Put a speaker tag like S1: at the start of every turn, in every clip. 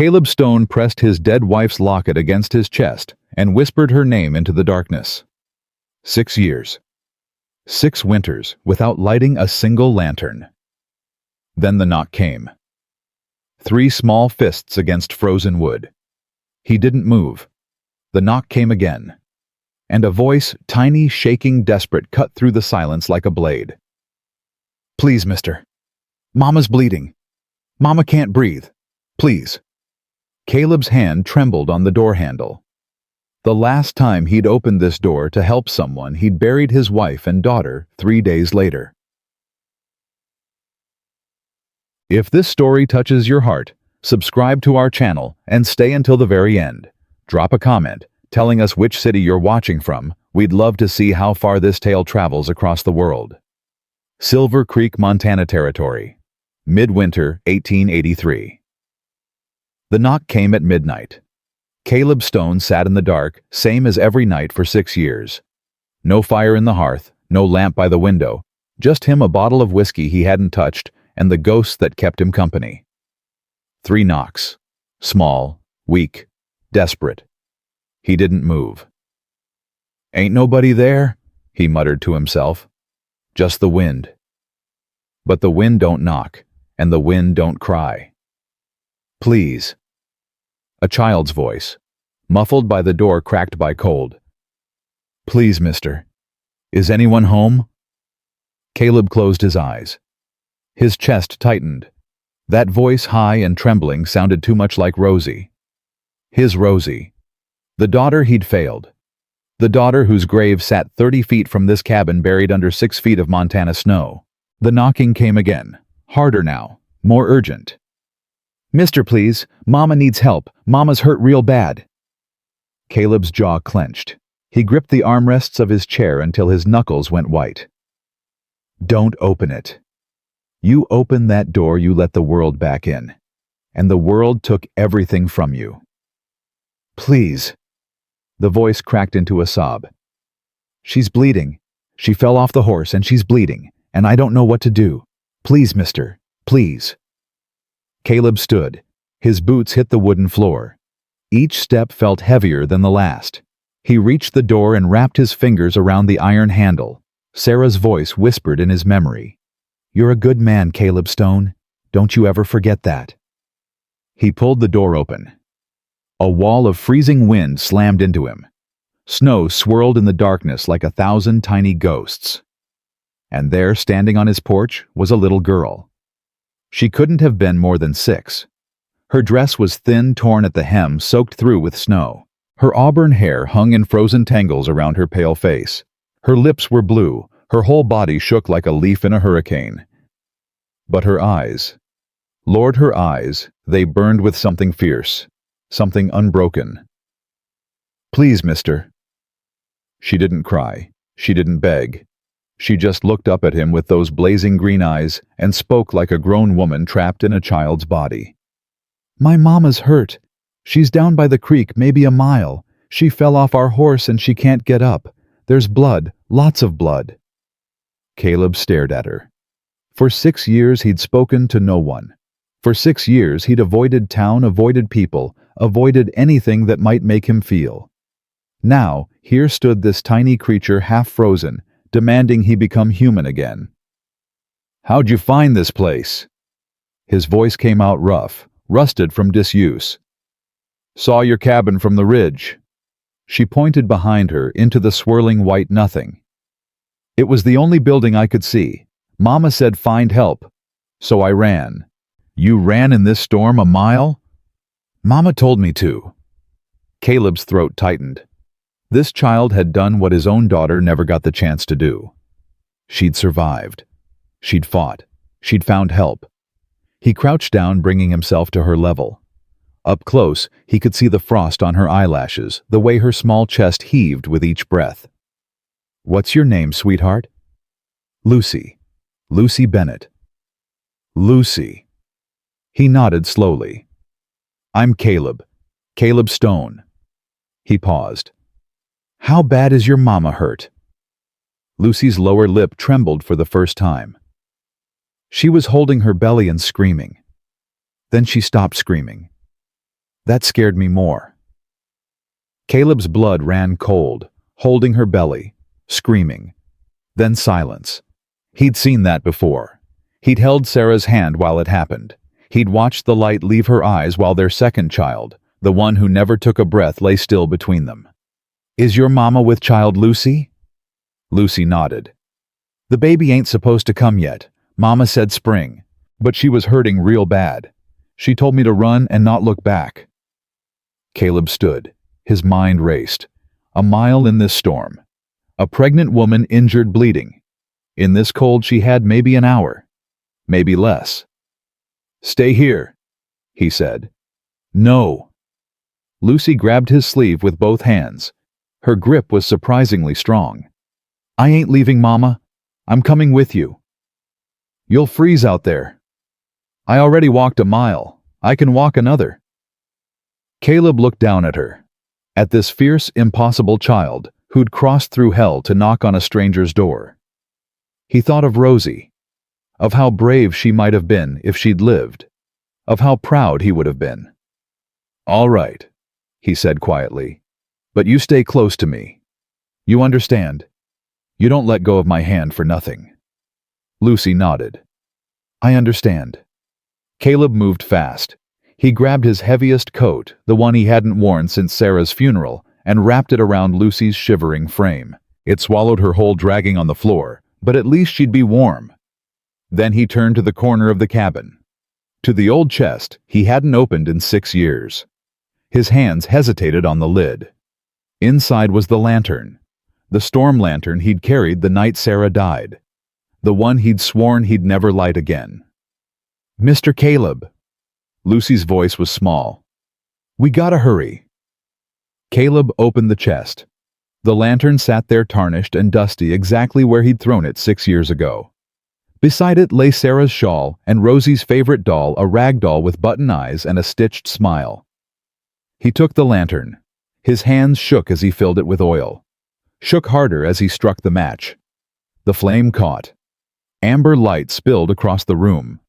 S1: Caleb Stone pressed his dead wife's locket against his chest and whispered her name into the darkness. 6 years. 6 winters without lighting a single lantern. Then the knock came. 3 small fists against frozen wood. He didn't move. The knock came again. And a voice, tiny, shaking, desperate, cut through the silence like a blade. "Please, mister. Mama's bleeding. Mama can't breathe. Please." Caleb's hand trembled on the door handle. The last time he'd opened this door to help someone, he'd buried his wife and daughter 3 days later. If this story touches your heart, subscribe to our channel and stay until the very end. Drop a comment telling us which city you're watching from. We'd love to see how far this tale travels across the world. Silver Creek, Montana Territory. Midwinter, 1883. The knock came at midnight. Caleb Stone sat in the dark, same as every night for 6 years. No fire in the hearth, no lamp by the window, just him, a bottle of whiskey he hadn't touched, and the ghosts that kept him company. 3 knocks. Small, weak, desperate. He didn't move. "Ain't nobody there?" he muttered to himself. "Just the wind." But the wind don't knock, and the wind don't cry. "Please." A child's voice, muffled by the door cracked by cold. "Please, mister. Is anyone home?" Caleb closed his eyes. His chest tightened. That voice, high and trembling, sounded too much like Rosie. His Rosie. The daughter he'd failed. The daughter whose grave sat 30 feet from this cabin buried under 6 feet of Montana snow. The knocking came again, harder now, more urgent. "Mister, please. Mama needs help. Mama's hurt real bad." Caleb's jaw clenched. He gripped the armrests of his chair until his knuckles went white. "Don't open it. You open that door, you let the world back in. And the world took everything from you. Please." The voice cracked into a sob. "She's bleeding. She fell off the horse and she's bleeding, and I don't know what to do. Please, mister. Please." Caleb stood. His boots hit the wooden floor. Each step felt heavier than the last. He reached the door and wrapped his fingers around the iron handle. Sarah's voice whispered in his memory. "You're a good man, Caleb Stone. Don't you ever forget that." He pulled the door open. A wall of freezing wind slammed into him. Snow swirled in the darkness like 1,000 tiny ghosts. And there, standing on his porch, was a little girl. She couldn't have been more than 6. Her dress was thin, torn at the hem, soaked through with snow. Her auburn hair hung in frozen tangles around her pale face. Her lips were blue. Her whole body shook like a leaf in a hurricane. But her eyes, Lord, her eyes, they burned with something fierce, something unbroken. "Please, mister." She didn't cry. She didn't beg. She just looked up at him with those blazing green eyes and spoke like a grown woman trapped in a child's body. "My mama's hurt. She's down by the creek, maybe a mile. She fell off our horse and she can't get up. There's blood, lots of blood." Caleb stared at her. For 6 years he'd spoken to no one. For 6 years he'd avoided town, avoided people, avoided anything that might make him feel. Now, here stood this tiny creature half frozen, demanding he become human again. "How'd you find this place?" His voice came out rough, rusted from disuse. "Saw your cabin from the ridge." She pointed behind her into the swirling white nothing. "It was the only building I could see. Mama said find help. So I ran." "You ran in this storm a mile?" "Mama told me to." Caleb's throat tightened. This child had done what his own daughter never got the chance to do. She'd survived. She'd fought. She'd found help. He crouched down, bringing himself to her level. Up close, he could see the frost on her eyelashes, the way her small chest heaved with each breath. "What's your name, sweetheart?" "Lucy. Lucy Bennett." "Lucy." He nodded slowly. "I'm Caleb. Caleb Stone." He paused. "How bad is your mama hurt?" Lucy's lower lip trembled for the first time. She was holding her belly and screaming. Then she stopped screaming. That scared me more. Caleb's blood ran cold, holding her belly, screaming. Then silence. He'd seen that before. He'd held Sarah's hand while it happened. He'd watched the light leave her eyes while their second child, the one who never took a breath, lay still between them. "Is your mama with child Lucy?" Lucy nodded. "The baby ain't supposed to come yet. Mama said spring. But she was hurting real bad. She told me to run and not look back." Caleb stood. His mind raced. A mile in this storm. A pregnant woman injured, bleeding. In this cold she had maybe an hour. Maybe less. "Stay here," he said. "No." Lucy grabbed his sleeve with both hands. Her grip was surprisingly strong. "I ain't leaving, Mama. I'm coming with you." "You'll freeze out there." "I already walked a mile. I can walk another." Caleb looked down at her. At this fierce, impossible child who'd crossed through hell to knock on a stranger's door. He thought of Rosie, of how brave she might have been if she'd lived, of how proud he would have been. "All right," he said quietly, "but you stay close to me. You understand? You don't let go of my hand for nothing." Lucy nodded. "I understand." Caleb moved fast. He grabbed his heaviest coat, the one he hadn't worn since Sarah's funeral, and wrapped it around Lucy's shivering frame. It swallowed her whole, dragging on the floor, but at least she'd be warm. Then he turned to the corner of the cabin, to the old chest he hadn't opened in 6 years. His hands hesitated on the lid. Inside was the lantern, the storm lantern he'd carried the night Sarah died, the one he'd sworn he'd never light again. "Mr. Caleb." Lucy's voice was small. "We gotta hurry." Caleb opened the chest. The lantern sat there, tarnished and dusty, exactly where he'd thrown it 6 years ago. Beside it lay Sarah's shawl and Rosie's favorite doll, a rag doll with button eyes and a stitched smile. He took the lantern. His hands shook as he filled it with oil. Shook harder as he struck the match. The flame caught. Amber light spilled across the room.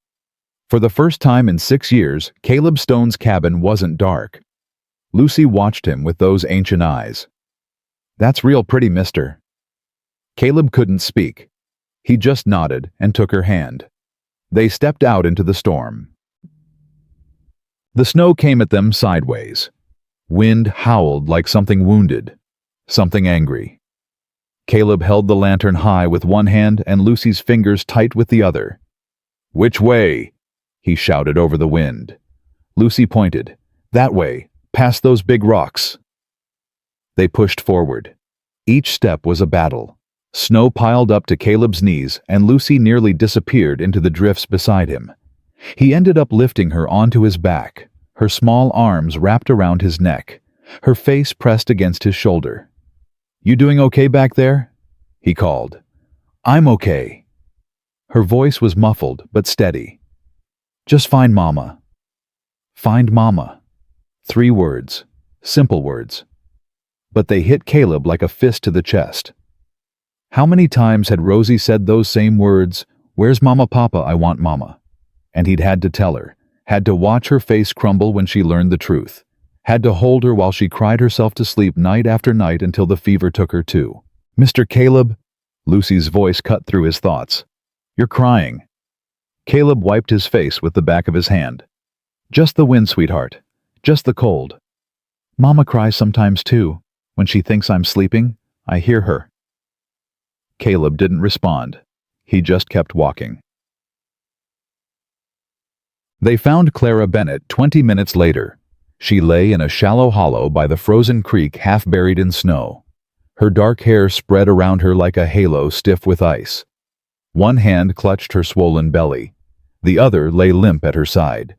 S1: For the first time in 6 years, Caleb Stone's cabin wasn't dark. Lucy watched him with those ancient eyes. "That's real pretty, mister." Caleb couldn't speak. He just nodded and took her hand. They stepped out into the storm. The snow came at them sideways. Wind howled like something wounded, something angry. Caleb held the lantern high with one hand and Lucy's fingers tight with the other. "Which way?" he shouted over the wind. Lucy pointed. "That way, past those big rocks." They pushed forward. Each step was a battle. Snow piled up to Caleb's knees, and Lucy nearly disappeared into the drifts beside him. He ended up lifting her onto his back, her small arms wrapped around his neck, her face pressed against his shoulder. "You doing okay back there?" he called. "I'm okay." Her voice was muffled but steady. "Just find Mama." Find Mama. 3 words, simple words. But they hit Caleb like a fist to the chest. How many times had Rosie said those same words, "Where's Mama, Papa, I want Mama?" And he'd had to tell her, had to watch her face crumble when she learned the truth, had to hold her while she cried herself to sleep night after night until the fever took her too. "Mr. Caleb," Lucy's voice cut through his thoughts. "You're crying." Caleb wiped his face with the back of his hand. "Just the wind, sweetheart. Just the cold. Mama cries sometimes too. When she thinks I'm sleeping, I hear her." Caleb didn't respond. He just kept walking. They found Clara Bennett 20 minutes later. She lay in a shallow hollow by the frozen creek, half buried in snow. Her dark hair spread around her like a halo, stiff with ice. One hand clutched her swollen belly. The other lay limp at her side.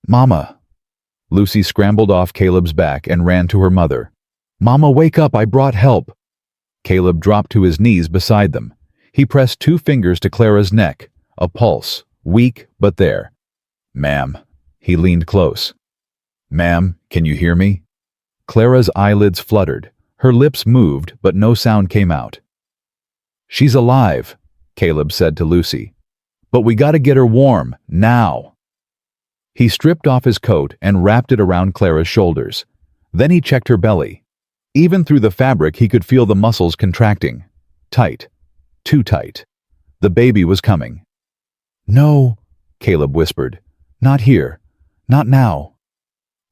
S1: "Mama!" Lucy scrambled off Caleb's back and ran to her mother. "Mama, wake up, I brought help." Caleb dropped to his knees beside them. He pressed 2 fingers to Clara's neck, a pulse, weak but there. "Ma'am." He leaned close. "Ma'am, can you hear me?" Clara's eyelids fluttered. Her lips moved, but no sound came out. "She's alive," Caleb said to Lucy. "But we gotta get her warm, now." He stripped off his coat and wrapped it around Clara's shoulders. Then he checked her belly. Even through the fabric he could feel the muscles contracting. Tight. Too tight. The baby was coming. "No," Caleb whispered. "Not here. Not now."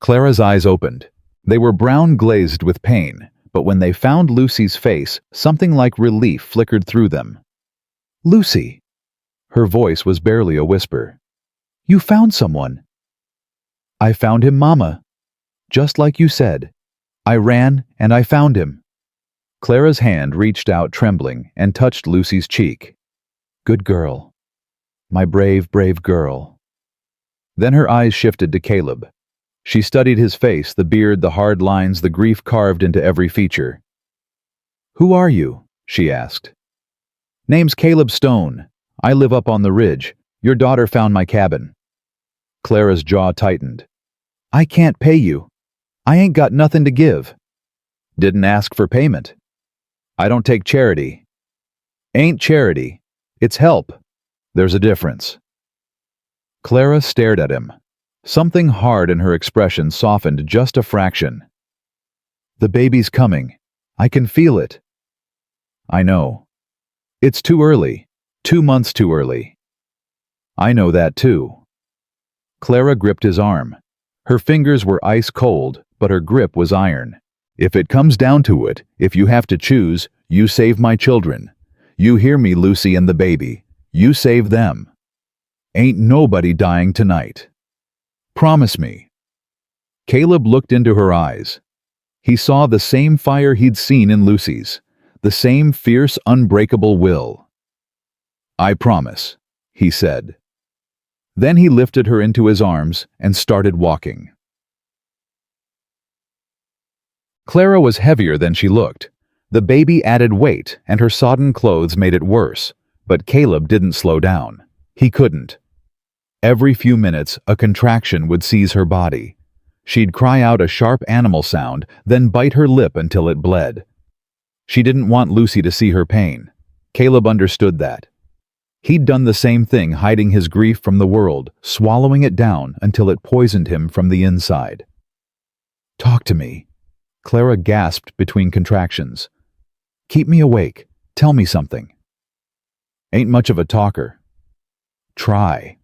S1: Clara's eyes opened. They were brown glazed with pain, but when they found Lucy's face, something like relief flickered through them. "Lucy!" Her voice was barely a whisper. "You found someone." "I found him, Mama. Just like you said. I ran and I found him." Clara's hand reached out trembling and touched Lucy's cheek. "Good girl. My brave, brave girl." Then her eyes shifted to Caleb. She studied his face, the beard, the hard lines, the grief carved into every feature. "Who are you?" she asked. "Name's Caleb Stone. I live up on the ridge. Your daughter found my cabin." Clara's jaw tightened. "I can't pay you. I ain't got nothing to give." "Didn't ask for payment." "I don't take charity." "Ain't charity. It's help. There's a difference." Clara stared at him. Something hard in her expression softened just a fraction. "The baby's coming. I can feel it." "I know. It's too early. 2 months too early." "I know that too." Clara gripped his arm. Her fingers were ice cold, but her grip was iron. "If it comes down to it, if you have to choose, you save my children. You hear me, Lucy and the baby. You save them. Ain't nobody dying tonight. Promise me." Caleb looked into her eyes. He saw the same fire he'd seen in Lucy's, the same fierce, unbreakable will. "I promise," he said. Then he lifted her into his arms and started walking. Clara was heavier than she looked. The baby added weight, and her sodden clothes made it worse. But Caleb didn't slow down. He couldn't. Every few minutes, a contraction would seize her body. She'd cry out a sharp animal sound, then bite her lip until it bled. She didn't want Lucy to see her pain. Caleb understood that. He'd done the same thing, hiding his grief from the world, swallowing it down until it poisoned him from the inside. "Talk to me," Clara gasped between contractions. "Keep me awake. Tell me something." "Ain't much of a talker." "Try."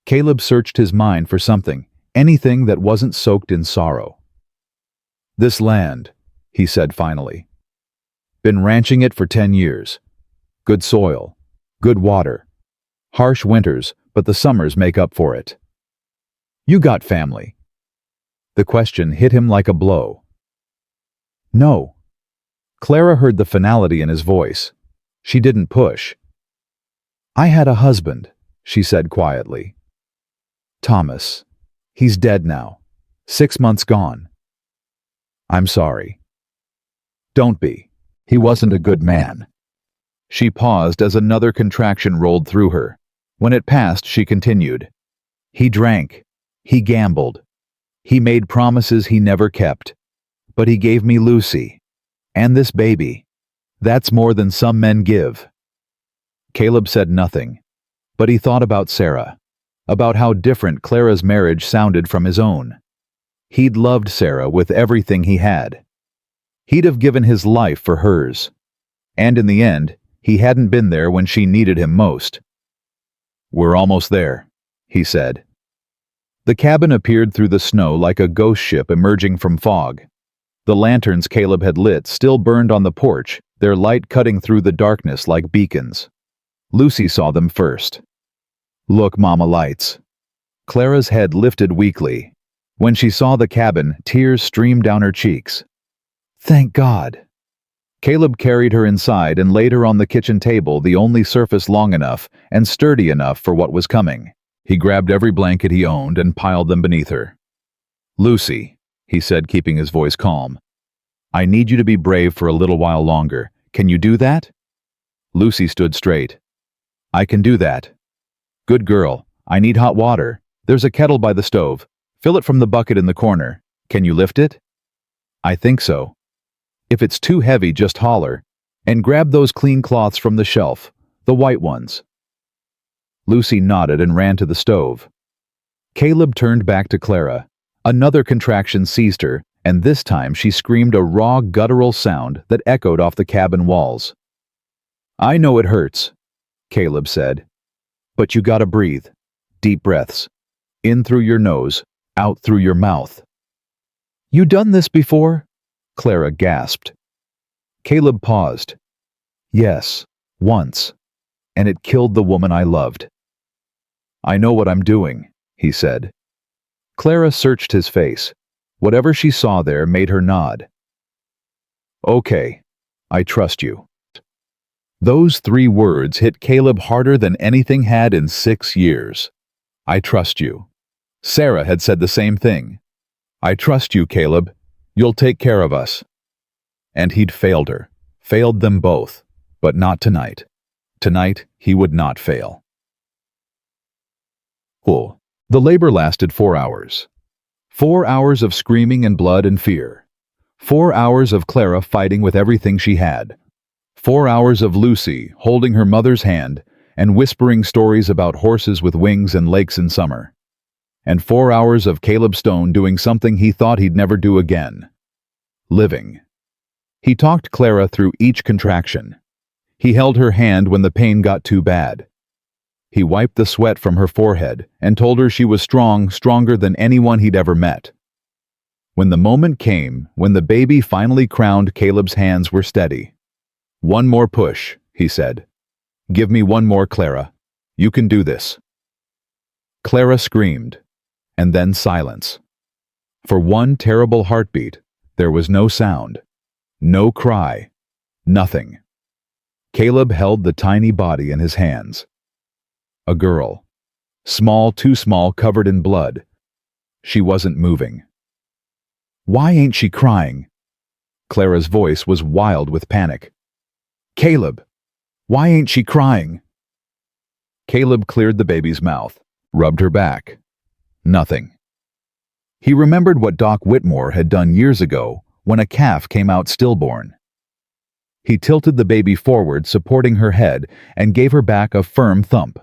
S1: Caleb searched his mind for something, anything that wasn't soaked in sorrow. "This land," he said finally. "Been ranching it for 10 years. Good soil, good water. Harsh winters, but the summers make up for it. You got family." The question hit him like a blow. "No." Clara heard the finality in his voice. She didn't push. "I had a husband," she said quietly. "Thomas. He's dead now. 6 months gone." "I'm sorry." "Don't be. He wasn't a good man." She paused as another contraction rolled through her. When it passed, she continued. "He drank. He gambled. He made promises he never kept. But he gave me Lucy. And this baby. That's more than some men give." Caleb said nothing, but he thought about Sarah, about how different Clara's marriage sounded from his own. He'd loved Sarah with everything he had. He'd have given his life for hers. And in the end, he hadn't been there when she needed him most. "We're almost there," he said. The cabin appeared through the snow like a ghost ship emerging from fog. The lanterns Caleb had lit still burned on the porch, their light cutting through the darkness like beacons. Lucy saw them first. "Look, Mama, lights." Clara's head lifted weakly. When she saw the cabin, tears streamed down her cheeks. "Thank God." Caleb carried her inside and laid her on the kitchen table, the only surface long enough and sturdy enough for what was coming. He grabbed every blanket he owned and piled them beneath her. "Lucy," he said, keeping his voice calm, "I need you to be brave for a little while longer. Can you do that?" Lucy stood straight. "I can do that." "Good girl. I need hot water. There's a kettle by the stove. Fill it from the bucket in the corner. Can you lift it?" "I think so." "If it's too heavy, just holler. And grab those clean cloths from the shelf, the white ones." Lucy nodded and ran to the stove. Caleb turned back to Clara. Another contraction seized her, and this time she screamed a raw, guttural sound that echoed off the cabin walls. "I know it hurts," Caleb said. "But you gotta breathe. Deep breaths. In through your nose, out through your mouth." "You done this before?" Clara gasped. Caleb paused. "Yes, once. And it killed the woman I loved." "I know what I'm doing," he said. Clara searched his face. Whatever she saw there made her nod. "Okay, I trust you." Those 3 words hit Caleb harder than anything had in 6 years. "I trust you." Sarah had said the same thing. "I trust you, Caleb. You'll take care of us." And he'd failed her. Failed them both. But not tonight. Tonight, he would not fail. Oh. The labor lasted 4 hours. 4 hours of screaming and blood and fear. 4 hours of Clara fighting with everything she had. 4 hours of Lucy holding her mother's hand and whispering stories about horses with wings and lakes in summer. And 4 hours of Caleb Stone doing something he thought he'd never do again. Living. He talked Clara through each contraction. He held her hand when the pain got too bad. He wiped the sweat from her forehead and told her she was strong, stronger than anyone he'd ever met. When the moment came, when the baby finally crowned, Caleb's hands were steady. "One more push," he said. "Give me one more, Clara. You can do this." Clara screamed, and then silence. For one terrible heartbeat, there was no sound, no cry, nothing. Caleb held the tiny body in his hands. A girl. Small, too small, covered in blood. She wasn't moving. "Why ain't she crying?" Clara's voice was wild with panic. "Caleb, why ain't she crying?" Caleb cleared the baby's mouth, rubbed her back. Nothing. He remembered what Doc Whitmore had done years ago when a calf came out stillborn. He tilted the baby forward, supporting her head, and gave her back a firm thump.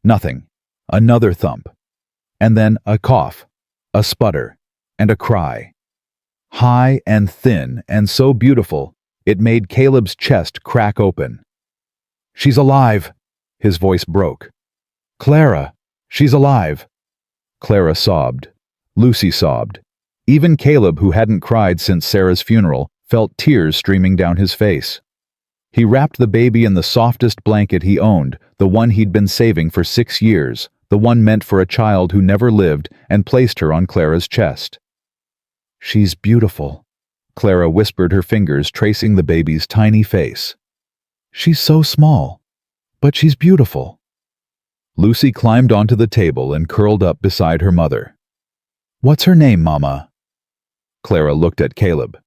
S1: Nothing. Another thump. And then a cough, a sputter, and a cry. High and thin and so beautiful, it made Caleb's chest crack open. "She's alive!" His voice broke. "Clara! She's alive!" Clara sobbed. Lucy sobbed. Even Caleb, who hadn't cried since Sarah's funeral, felt tears streaming down his face. He wrapped the baby in the softest blanket he owned, the one he'd been saving for 6 years, the one meant for a child who never lived, and placed her on Clara's chest. "She's beautiful," Clara whispered, her fingers tracing the baby's tiny face. "She's so small, but she's beautiful." Lucy climbed onto the table and curled up beside her mother. "What's her name, Mama?" Clara looked at Caleb.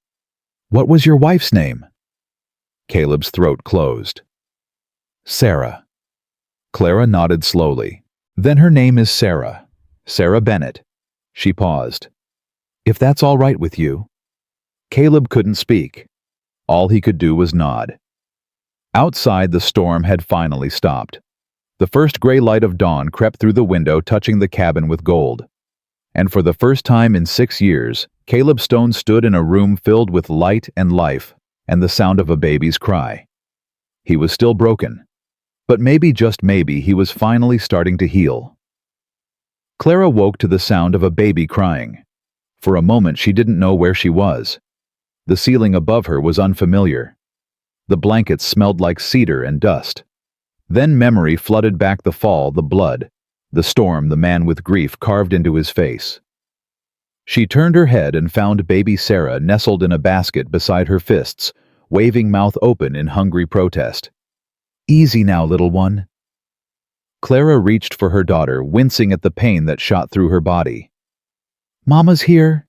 S1: "What was your wife's name?" Caleb's throat closed. "Sarah." Clara nodded slowly. "Then her name is Sarah. Sarah Bennett." She paused. "If that's all right with you." Caleb couldn't speak. All he could do was nod. Outside, the storm had finally stopped. The first gray light of dawn crept through the window, touching the cabin with gold. And for the first time in 6 years, Caleb Stone stood in a room filled with light and life, and the sound of a baby's cry. He was still broken, but maybe, just maybe, he was finally starting to heal. Clara woke to the sound of a baby crying. For a moment she didn't know where she was. The ceiling above her was unfamiliar. The blankets smelled like cedar and dust. Then memory flooded back, the fall, the blood, the storm, the man with grief carved into his face. She turned her head and found baby Sarah nestled in a basket beside her fists, waving mouth open in hungry protest. "Easy now, little one." Clara reached for her daughter, wincing at the pain that shot through her body. "Mama's here."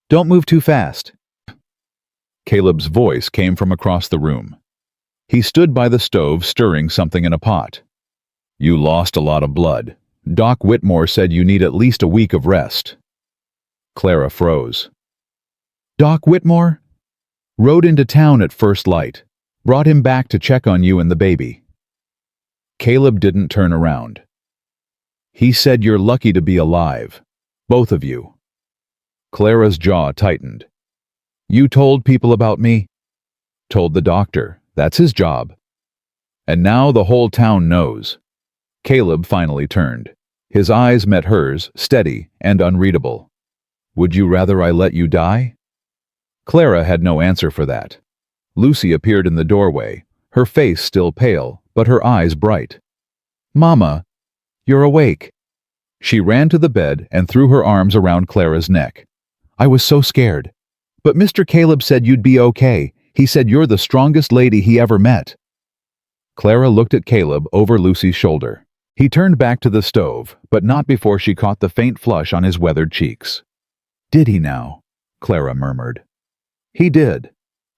S1: "Don't move too fast." Caleb's voice came from across the room. He stood by the stove, stirring something in a pot. "You lost a lot of blood. Doc Whitmore said you need at least a week of rest." Clara froze. "Doc Whitmore?" "Rode into town at first light. Brought him back to check on you and the baby." Caleb didn't turn around. He said you're lucky to be alive. Both of you. Clara's jaw tightened. You told people about me? Told the doctor. That's his job. And now the whole town knows. Caleb finally turned. His eyes met hers, steady and unreadable. Would you rather I let you die? Clara had no answer for that. Lucy appeared in the doorway, her face still pale, but her eyes bright. Mama, you're awake. She ran to the bed and threw her arms around Clara's neck. I was so scared. But Mr. Caleb said you'd be okay. He said you're the strongest lady he ever met. Clara looked at Caleb over Lucy's shoulder. He turned back to the stove, but not before she caught the faint flush on his weathered cheeks. Did he now? Clara murmured. He did.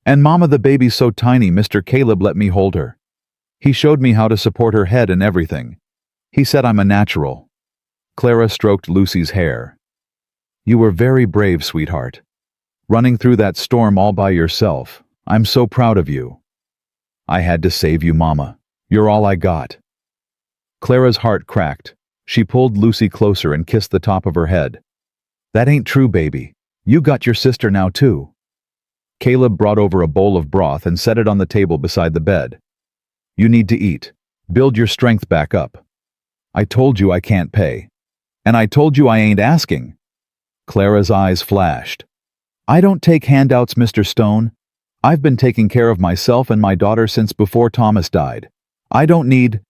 S1: And Mama, the baby's so tiny, Mr. Caleb let me hold her. He showed me how to support her head and everything. He said I'm a natural. Clara stroked Lucy's hair. You were very brave, sweetheart. Running through that storm all by yourself. I'm so proud of you. I had to save you, Mama. You're all I got. Clara's heart cracked. She pulled Lucy closer and kissed the top of her head. That ain't true, baby. You got your sister now, too. Caleb brought over a bowl of broth and set it on the table beside the bed. You need to eat. Build your strength back up. I told you I can't pay. And I told you I ain't asking. Clara's eyes flashed. I don't take handouts, Mr. Stone. I've been taking care of myself and my daughter since before Thomas died. I don't need...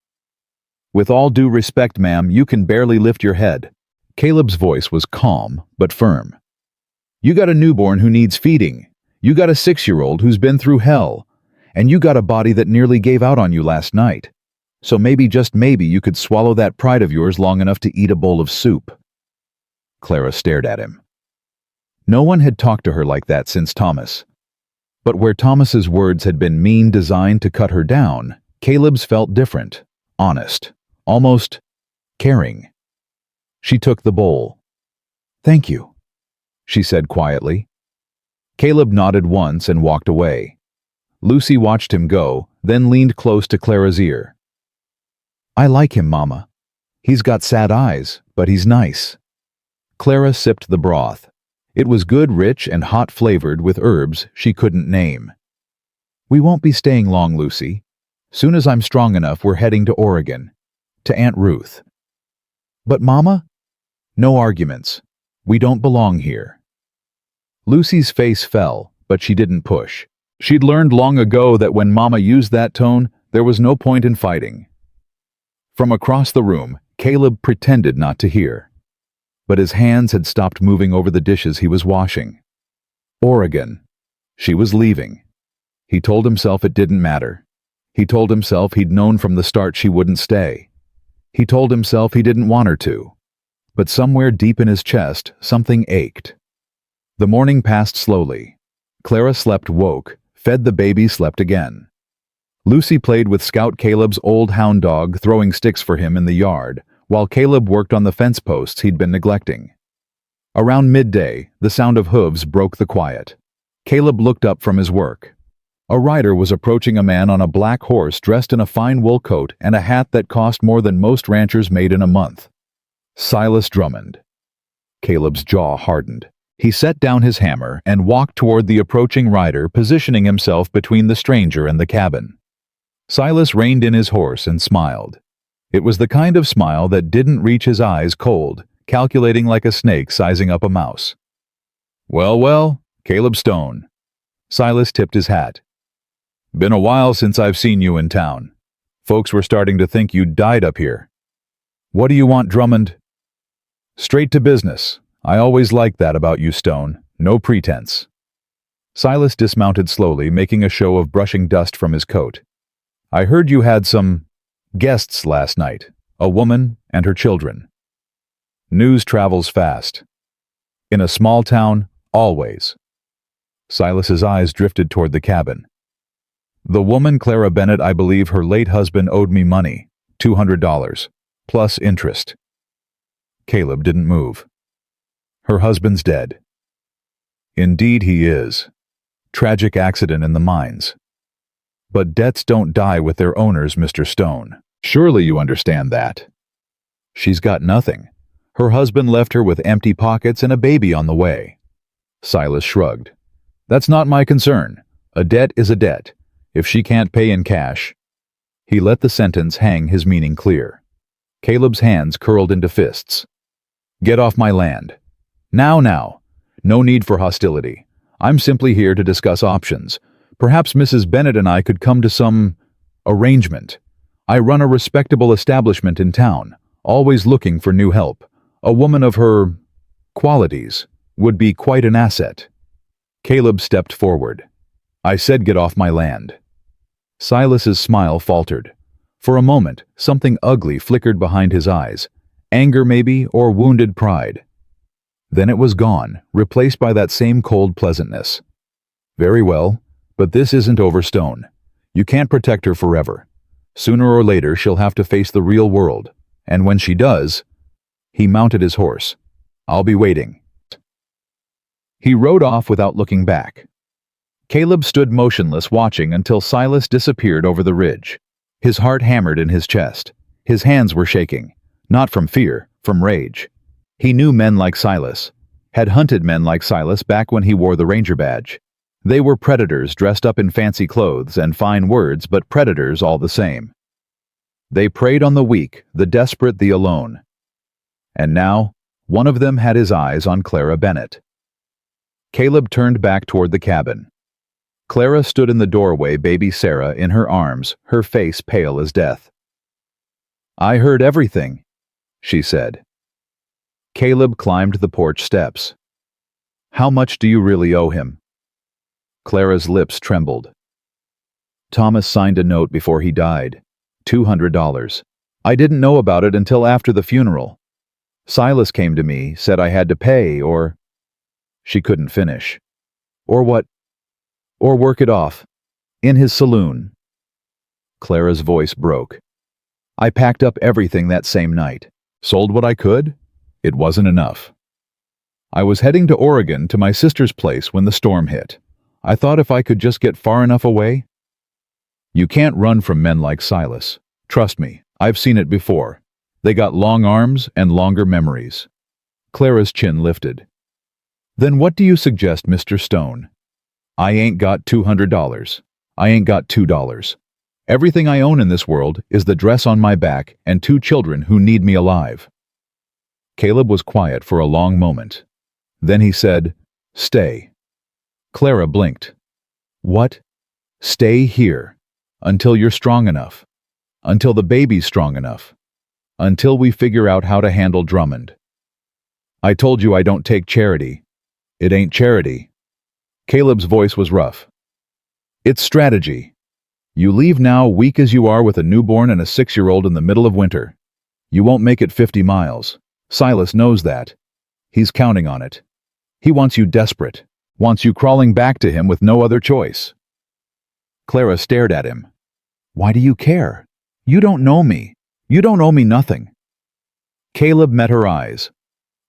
S1: With all due respect, ma'am, you can barely lift your head. Caleb's voice was calm, but firm. You got a newborn who needs feeding. You got a 6-year-old who's been through hell. And you got a body that nearly gave out on you last night. So maybe, just maybe, you could swallow that pride of yours long enough to eat a bowl of soup. Clara stared at him. No one had talked to her like that since Thomas. But where Thomas's words had been mean, designed to cut her down, Caleb's felt different, honest, almost caring. She took the bowl. Thank you, she said quietly. Caleb nodded once and walked away. Lucy watched him go, then leaned close to Clara's ear. I like him, Mama. He's got sad eyes, but he's nice. Clara sipped the broth. It was good, rich, and hot, flavored with herbs she couldn't name. We won't be staying long, Lucy. Soon as I'm strong enough, we're heading to Oregon. To Aunt Ruth. But Mama? No arguments. We don't belong here. Lucy's face fell, but she didn't push. She'd learned long ago that when Mama used that tone, there was no point in fighting. From across the room, Caleb pretended not to hear. But his hands had stopped moving over the dishes he was washing. Oregon. She was leaving. He told himself it didn't matter. He told himself he'd known from the start she wouldn't stay. He told himself he didn't want her to. But somewhere deep in his chest, something ached. The morning passed slowly. Clara slept, woke, fed the baby, slept again. Lucy played with Scout Caleb's old hound dog, throwing sticks for him in the yard, while Caleb worked on the fence posts he'd been neglecting. Around midday, the sound of hooves broke the quiet. Caleb looked up from his work. A rider was approaching a man on a black horse dressed in a fine wool coat and a hat that cost more than most ranchers made in a month. Silas Drummond. Caleb's jaw hardened. He set down his hammer and walked toward the approaching rider, positioning himself between the stranger and the cabin. Silas reined in his horse and smiled. It was the kind of smile that didn't reach his eyes, cold, calculating like a snake sizing up a mouse. Well, well, Caleb Stone. Silas tipped his hat. Been a while since I've seen you in town. Folks were starting to think you'd died up here. What do you want, Drummond? Straight to business. I always liked that about you, Stone. No pretense. Silas dismounted slowly, making a show of brushing dust from his coat. I heard you had some guests last night, a woman and her children. News travels fast. In a small town, always. Silas's eyes drifted toward the cabin. The woman, Clara Bennett, I believe her late husband owed me money, $200, plus interest. Caleb didn't move. Her husband's dead. Indeed he is. Tragic accident in the mines. But debts don't die with their owners, Mr. Stone. Surely you understand that. She's got nothing. Her husband left her with empty pockets and a baby on the way. Silas shrugged. That's not my concern. A debt is a debt. If she can't pay in cash. He let the sentence hang, his meaning clear. Caleb's hands curled into fists. Get off my land. Now. No need for hostility. I'm simply here to discuss options. Perhaps Mrs. Bennett and I could come to some arrangement. I run a respectable establishment in town, always looking for new help. A woman of her qualities would be quite an asset. Caleb stepped forward. I said get off my land. Silas's smile faltered. For a moment, something ugly flickered behind his eyes. Anger maybe, or wounded pride. Then it was gone, replaced by that same cold pleasantness. Very well, but this isn't over stone. You can't protect her forever. Sooner or later she'll have to face the real world, and when she does, he mounted his horse. I'll be waiting. He rode off without looking back. Caleb stood motionless watching until Silas disappeared over the ridge. His heart hammered in his chest. His hands were shaking, not from fear, from rage. He knew men like Silas, had hunted men like Silas back when he wore the ranger badge. They were predators dressed up in fancy clothes and fine words, but predators all the same. They preyed on the weak, the desperate, the alone. And now, one of them had his eyes on Clara Bennett. Caleb turned back toward the cabin. Clara stood in the doorway, baby Sarah in her arms, her face pale as death. I heard everything, she said. Caleb climbed the porch steps. How much do you really owe him? Clara's lips trembled. Thomas signed a note before he died. $200. I didn't know about it until after the funeral. Silas came to me, said I had to pay, or... She couldn't finish. Or what? Or work it off. In his saloon. Clara's voice broke. I packed up everything that same night. Sold what I could. It wasn't enough. I was heading to Oregon to my sister's place when the storm hit. I thought if I could just get far enough away. You can't run from men like Silas. Trust me, I've seen it before. They got long arms and longer memories. Clara's chin lifted. Then what do you suggest, Mr. Stone? I ain't got $200. I ain't got $2. Everything I own in this world is the dress on my back and 2 children who need me alive. Caleb was quiet for a long moment. Then he said, Stay. Clara blinked. What? Stay here. Until you're strong enough. Until the baby's strong enough. Until we figure out how to handle Drummond. I told you I don't take charity. It ain't charity. Caleb's voice was rough. It's strategy. You leave now, weak as you are, with a newborn and a 6-year-old in the middle of winter. You won't make it 50 miles. Silas knows that. He's counting on it. He wants you desperate, wants you crawling back to him with no other choice. Clara stared at him. Why do you care? You don't know me. You don't owe me nothing. Caleb met her eyes.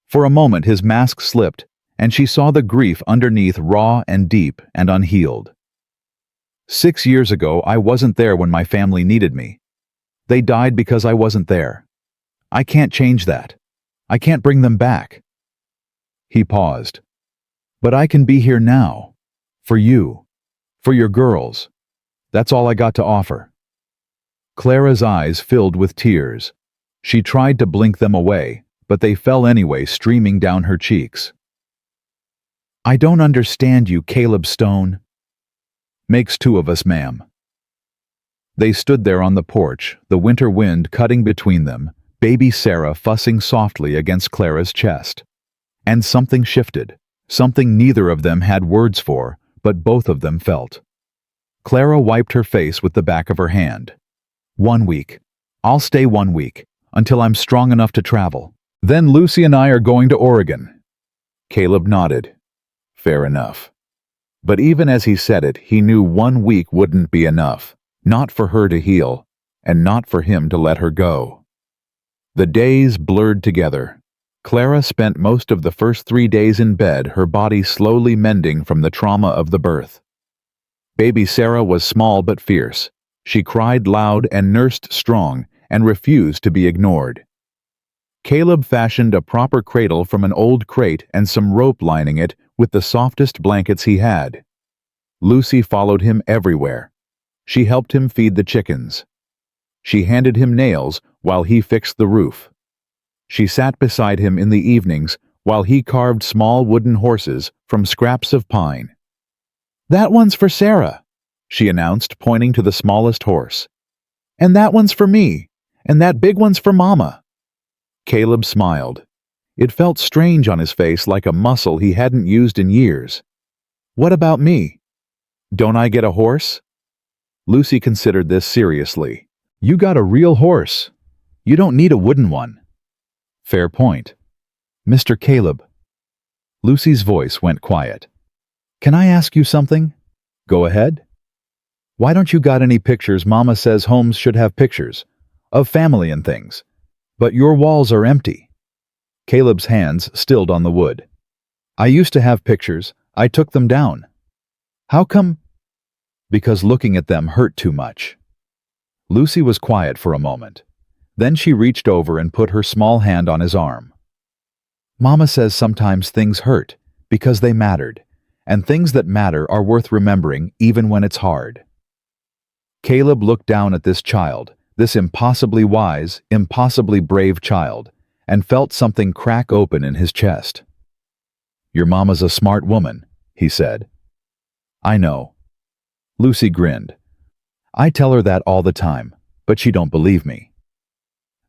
S1: For a moment his mask slipped, and she saw the grief underneath, raw and deep and unhealed. 6 years ago, I wasn't there when my family needed me. They died because I wasn't there. I can't change that. I can't bring them back. He paused. But I can be here now. For you. For your girls. That's all I got to offer. Clara's eyes filled with tears. She tried to blink them away, but they fell anyway, streaming down her cheeks. I don't understand you, Caleb Stone. Makes 2 of us, ma'am. They stood there on the porch, the winter wind cutting between them, baby Sarah fussing softly against Clara's chest. And something shifted, something neither of them had words for, but both of them felt. Clara wiped her face with the back of her hand. 1 week. I'll stay 1 week, until I'm strong enough to travel. Then Lucy and I are going to Oregon. Caleb nodded. Fair enough. But even as he said it, he knew 1 week wouldn't be enough, not for her to heal, and not for him to let her go. The days blurred together. Clara spent most of the first 3 days in bed, her body slowly mending from the trauma of the birth. Baby Sarah was small but fierce. She cried loud and nursed strong and refused to be ignored. Caleb fashioned a proper cradle from an old crate and some rope lining it with the softest blankets he had. Lucy followed him everywhere. She helped him feed the chickens. She handed him nails while he fixed the roof. She sat beside him in the evenings while he carved small wooden horses from scraps of pine. "That one's for Sarah," she announced, pointing to the smallest horse. "And that one's for me, and that big one's for Mama." Caleb smiled. It felt strange on his face, like a muscle he hadn't used in years. "What about me? Don't I get a horse?" Lucy considered this seriously. "You got a real horse. You don't need a wooden one." "Fair point. Mr. Caleb." Lucy's voice went quiet. "Can I ask you something?" "Go ahead." "Why don't you got any pictures? Mama says homes should have pictures. Of family and things. But your walls are empty." Caleb's hands stilled on the wood. "I used to have pictures. I took them down." "How come?" "Because looking at them hurt too much." Lucy was quiet for a moment. Then she reached over and put her small hand on his arm. "Mama says sometimes things hurt because they mattered, and things that matter are worth remembering even when it's hard." Caleb looked down at this child, this impossibly wise, impossibly brave child, and felt something crack open in his chest. "Your mama's a smart woman," he said. "I know." Lucy grinned. "I tell her that all the time, but she don't believe me."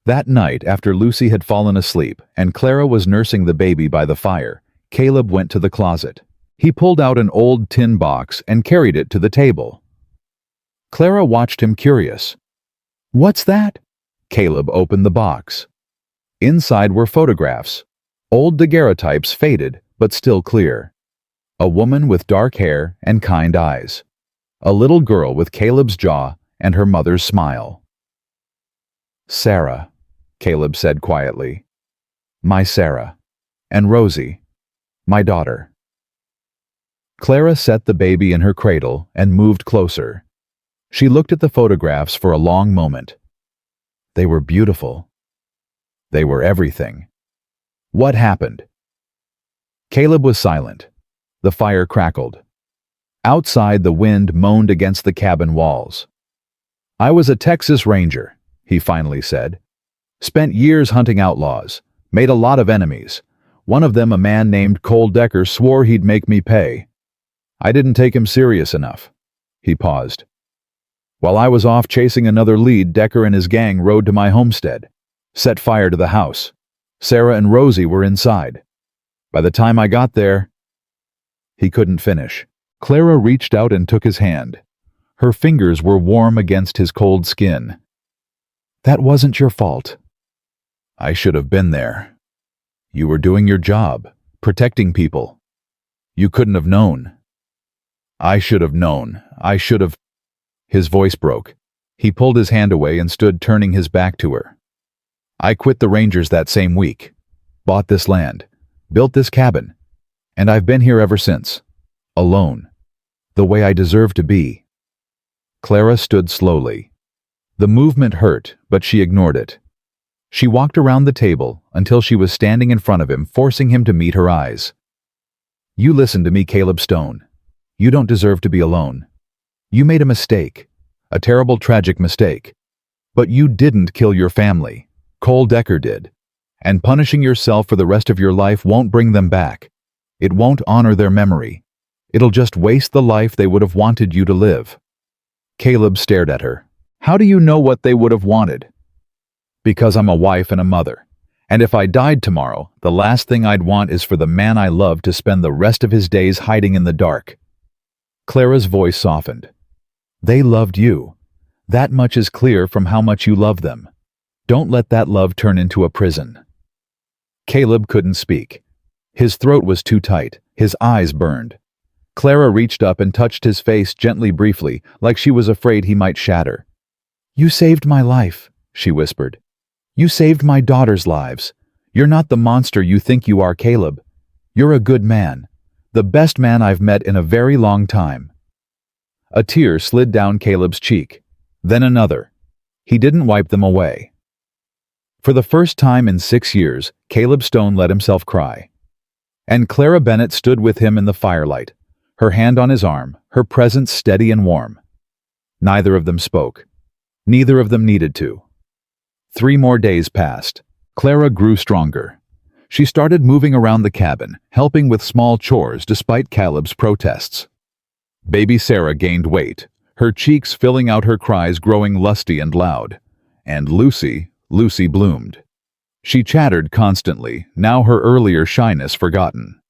S1: That night, after Lucy had fallen asleep and Clara was nursing the baby by the fire, Caleb went to the closet. He pulled out an old tin box and carried it to the table. Clara watched him, curious. "What's that?" Caleb opened the box. Inside were photographs, old daguerreotypes, faded but still clear. A woman with dark hair and kind eyes. A little girl with Caleb's jaw and her mother's smile. "Sarah," Caleb said quietly. "My Sarah. And Rosie, my daughter." Clara set the baby in her cradle and moved closer. She looked at the photographs for a long moment. They were beautiful. They were everything. What happened? Caleb was silent. The fire crackled. Outside, the wind moaned against the cabin walls. "I was a Texas Ranger," he finally said. "Spent years hunting outlaws. Made a lot of enemies. One of them, a man named Cole Decker, swore he'd make me pay. I didn't take him serious enough." He paused. "While I was off chasing another lead, Decker and his gang rode to my homestead. Set fire to the house. Sarah and Rosie were inside. By the time I got there..." He couldn't finish. Clara reached out and took his hand. Her fingers were warm against his cold skin. "That wasn't your fault." "I should have been there. You were doing your job, protecting people. You couldn't have known." "I should have known. I should have..." His voice broke. He pulled his hand away and stood turning his back to her. "I quit the Rangers that same week. Bought this land. Built this cabin. And I've been here ever since. Alone. The way I deserve to be." Clara stood slowly. The movement hurt, but she ignored it. She walked around the table until she was standing in front of him, forcing him to meet her eyes. "You listen to me, Caleb Stone. You don't deserve to be alone. You made a mistake. A terrible, tragic mistake. But you didn't kill your family. Cole Decker did. And punishing yourself for the rest of your life won't bring them back. It won't honor their memory. It'll just waste the life they would have wanted you to live." Caleb stared at her. "How do you know what they would have wanted?" "Because I'm a wife and a mother. And if I died tomorrow, the last thing I'd want is for the man I love to spend the rest of his days hiding in the dark." Clara's voice softened. "They loved you. That much is clear from how much you love them. Don't let that love turn into a prison." Caleb couldn't speak. His throat was too tight. His eyes burned. Clara reached up and touched his face gently, briefly, like she was afraid he might shatter. "You saved my life," she whispered. "You saved my daughter's lives. You're not the monster you think you are, Caleb. You're a good man. The best man I've met in a very long time." A tear slid down Caleb's cheek. Then another. He didn't wipe them away. For the first time in 6 years, Caleb Stone let himself cry. And Clara Bennett stood with him in the firelight, her hand on his arm, her presence steady and warm. Neither of them spoke. Neither of them needed to. 3 more days passed. Clara grew stronger. She started moving around the cabin, helping with small chores despite Caleb's protests. Baby Sarah gained weight, her cheeks filling out her cries growing lusty and loud. And Lucy bloomed. She chattered constantly, now her earlier shyness forgotten.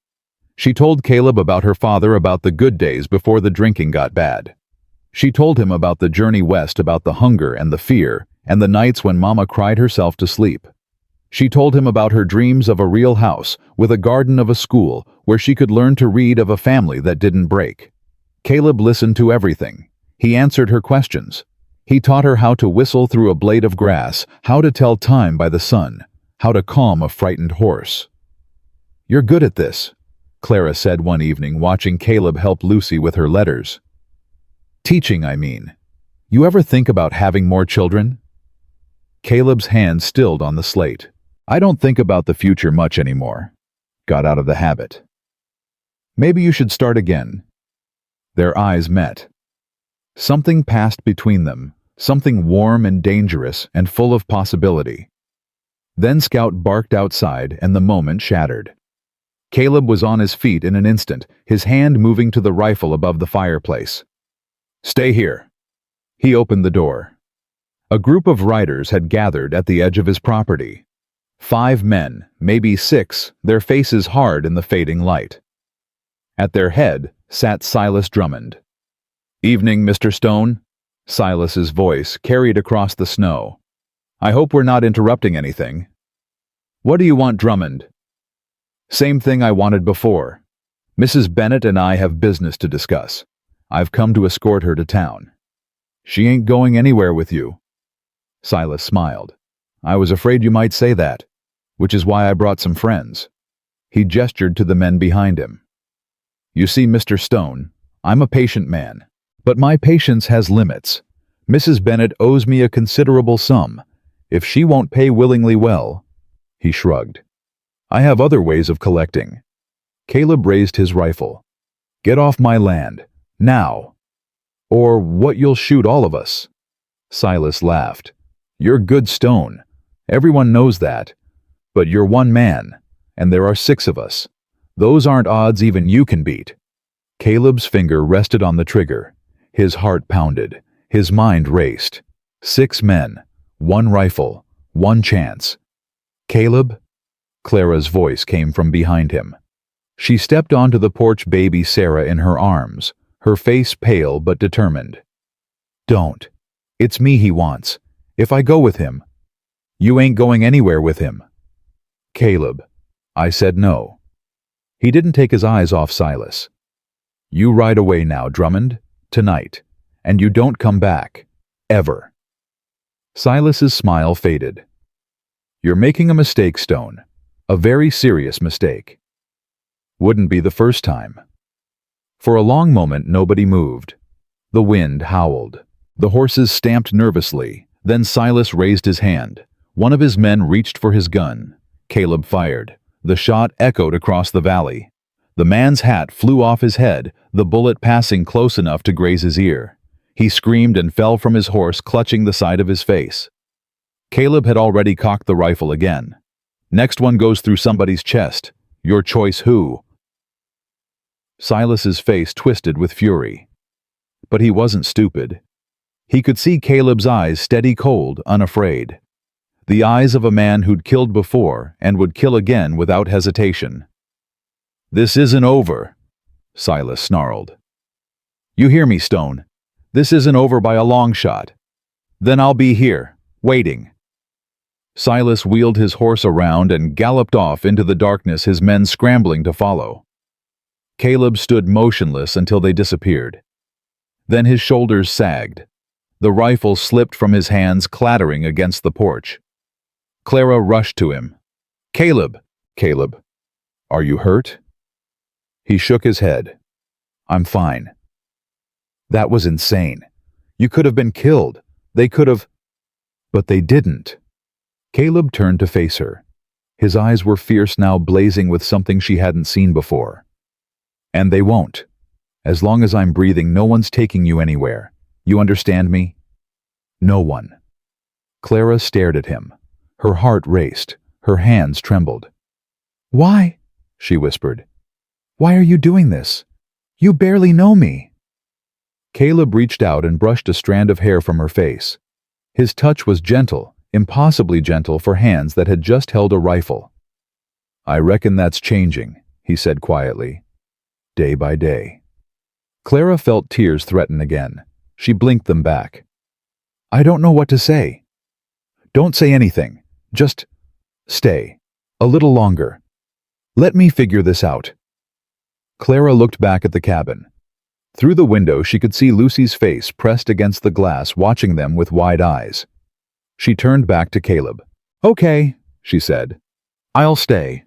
S1: She told Caleb about her father, about the good days before the drinking got bad. She told him about the journey west, about the hunger and the fear, and the nights when Mama cried herself to sleep. She told him about her dreams of a real house, with a garden, of a school where she could learn to read, of a family that didn't break. Caleb listened to everything. He answered her questions. He taught her how to whistle through a blade of grass, how to tell time by the sun, how to calm a frightened horse. "You're good at this," Clara said one evening, watching Caleb help Lucy with her letters. "Teaching, I mean. You ever think about having more children?" Caleb's hand stilled on the slate. "I don't think about the future much anymore. Got out of the habit." "Maybe you should start again." Their eyes met. Something passed between them, something warm and dangerous and full of possibility. Then Scout barked outside and the moment shattered. Caleb was on his feet in an instant, his hand moving to the rifle above the fireplace. "Stay here." He opened the door. A group of riders had gathered at the edge of his property. 5 men, maybe 6, their faces hard in the fading light. At their head sat Silas Drummond. "Evening, Mr. Stone," Silas's voice carried across the snow. "I hope we're not interrupting anything." "What do you want, Drummond?" "Same thing I wanted before. Mrs. Bennett and I have business to discuss. I've come to escort her to town." "She ain't going anywhere with you." Silas smiled. "I was afraid you might say that, which is why I brought some friends." He gestured to the men behind him. "You see, Mr. Stone, I'm a patient man, but my patience has limits. Mrs. Bennett owes me a considerable sum. If she won't pay willingly, well," he shrugged, "I have other ways of collecting." Caleb raised his rifle. "Get off my land, now, or what you'll shoot all of us." Silas laughed. "You're good Stone. Everyone knows that. But you're one man, and there are 6 of us. Those aren't odds even you can beat." Caleb's finger rested on the trigger. His heart pounded. His mind raced. 6 men, 1 rifle, 1 chance. "Caleb?" Clara's voice came from behind him. She stepped onto the porch, baby Sarah in her arms, her face pale but determined. "Don't. It's me he wants. If I go with him." "You ain't going anywhere with him." "Caleb." I said no. He didn't take his eyes off Silas. "You ride away now, Drummond, tonight, and you don't come back. Ever." Silas's smile faded. "You're making a mistake, Stone. A very serious mistake." "Wouldn't be the first time." For a long moment nobody moved. The wind howled. The horses stamped nervously. Then Silas raised his hand. One of his men reached for his gun. Caleb fired. The shot echoed across the valley. The man's hat flew off his head, the bullet passing close enough to graze his ear. He screamed and fell from his horse, clutching the side of his face. Caleb had already cocked the rifle again. "Next one goes through somebody's chest. Your choice who?" Silas's face twisted with fury. But he wasn't stupid. He could see Caleb's eyes, steady, cold, unafraid. The eyes of a man who'd killed before and would kill again without hesitation. "This isn't over," Silas snarled. "You hear me, Stone? This isn't over by a long shot. Then I'll be here, waiting." Silas wheeled his horse around and galloped off into the darkness, his men scrambling to follow. Caleb stood motionless until they disappeared. Then his shoulders sagged. The rifle slipped from his hands, clattering against the porch. Clara rushed to him. "Caleb! Caleb! Are you hurt?" He shook his head. "I'm fine." "That was insane. You could have been killed. They could have..." "But they didn't." Caleb turned to face her. His eyes were fierce now, blazing with something she hadn't seen before. And they won't. As long as I'm breathing, no one's taking you anywhere. You understand me? No one. Clara stared at him. Her heart raced. Her hands trembled. Why? She whispered. Why are you doing this? You barely know me. Caleb reached out and brushed a strand of hair from her face. His touch was gentle, impossibly gentle for hands that had just held a rifle. I reckon that's changing, he said quietly. Day by day. Clara felt tears threaten again. She blinked them back. I don't know what to say. Don't say anything. Just stay. A little longer. Let me figure this out. Clara looked back at the cabin. Through the window, she could see Lucy's face pressed against the glass, watching them with wide eyes. She turned back to Caleb. Okay, she said. I'll stay.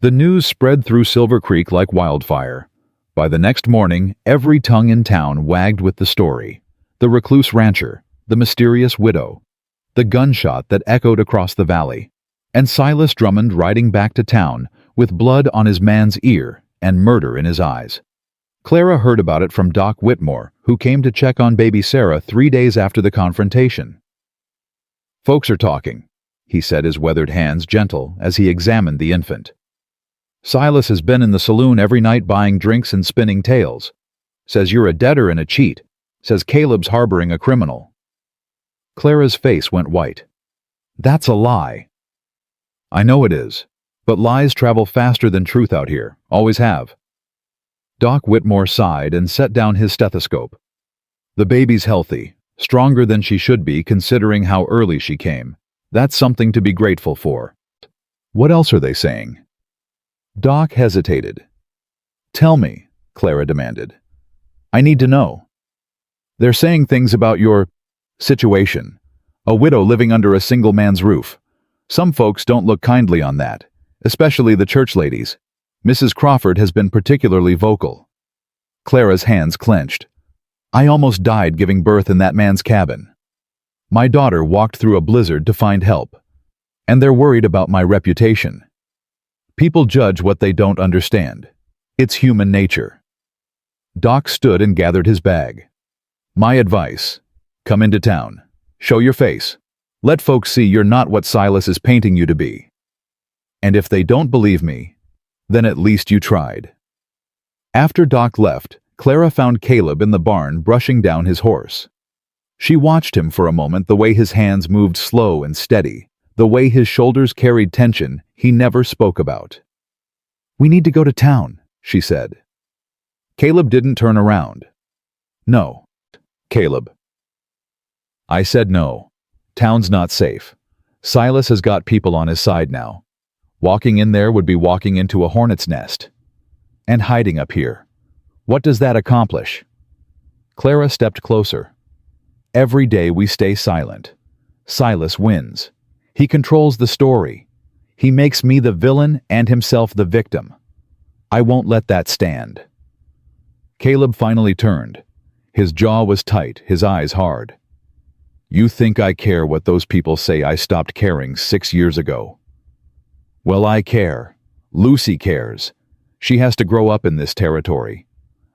S1: The news spread through Silver Creek like wildfire. By the next morning, every tongue in town wagged with the story. The recluse rancher, the mysterious widow, the gunshot that echoed across the valley, and Silas Drummond riding back to town with blood on his man's ear and murder in his eyes. Clara heard about it from Doc Whitmore, who came to check on baby Sarah 3 days after the confrontation. Folks are talking, he said, his weathered hands gentle as he examined the infant. Silas has been in the saloon every night buying drinks and spinning tales. Says you're a debtor and a cheat. Says Caleb's harboring a criminal. Clara's face went white. That's a lie. I know it is, but lies travel faster than truth out here, always have. Doc Whitmore sighed and set down his stethoscope. The baby's healthy, stronger than she should be considering how early she came. That's something to be grateful for. What else are they saying? Doc hesitated. Tell me, Clara demanded. I need to know. They're saying things about your situation. A widow living under a single man's roof. Some folks don't look kindly on that, especially the church ladies. Mrs. Crawford has been particularly vocal. Clara's hands clenched. I almost died giving birth in that man's cabin. My daughter walked through a blizzard to find help. And they're worried about my reputation. People judge what they don't understand. It's human nature. Doc stood and gathered his bag. My advice, come into town. Show your face. Let folks see you're not what Silas is painting you to be. And if they don't believe me, then at least you tried. After Doc left, Clara found Caleb in the barn brushing down his horse. She watched him for a moment, the way his hands moved slow and steady, the way his shoulders carried tension he never spoke about. We need to go to town, she said. Caleb didn't turn around. No. Caleb. I said no. Town's not safe. Silas has got people on his side now. Walking in there would be walking into a hornet's nest. And hiding up here. What does that accomplish? Clara stepped closer. Every day we stay silent. Silas wins. He controls the story. He makes me the villain and himself the victim. I won't let that stand. Caleb finally turned. His jaw was tight, his eyes hard. You think I care what those people say I stopped caring 6 years ago? Well, I care. Lucy cares. She has to grow up in this territory.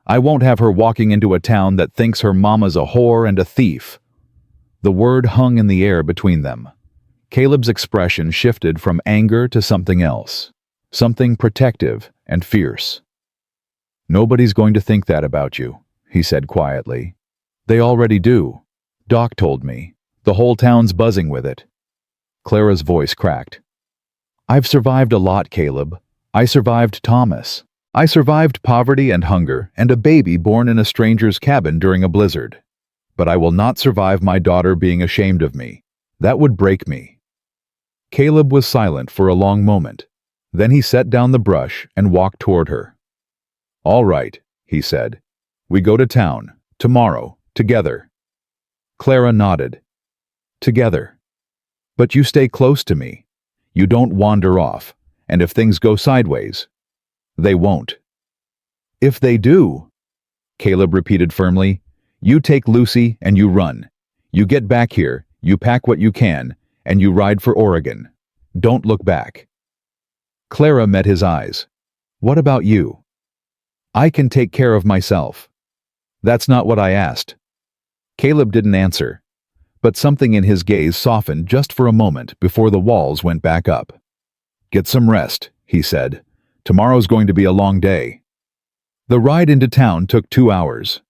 S1: I won't have her walking into a town that thinks her mama's a whore and a thief. The word hung in the air between them. Caleb's expression shifted from anger to something else, something protective and fierce. Nobody's going to think that about you, he said quietly. They already do. Doc told me. The whole town's buzzing with it. Clara's voice cracked. I've survived a lot, Caleb. I survived Thomas. I survived poverty and hunger and a baby born in a stranger's cabin during a blizzard. But I will not survive my daughter being ashamed of me. That would break me. Caleb was silent for a long moment. Then he set down the brush and walked toward her. All right, he said. We go to town, tomorrow, together. Clara nodded. Together. But you stay close to me. You don't wander off, and if things go sideways, they won't. If they do, Caleb repeated firmly, you take Lucy and you run. You get back here, you pack what you can, and you ride for Oregon. Don't look back." Clara met his eyes. "What about you?" "I can take care of myself." "That's not what I asked." Caleb didn't answer, but something in his gaze softened just for a moment before the walls went back up. "Get some rest," he said. "Tomorrow's going to be a long day." The ride into town took 2 hours.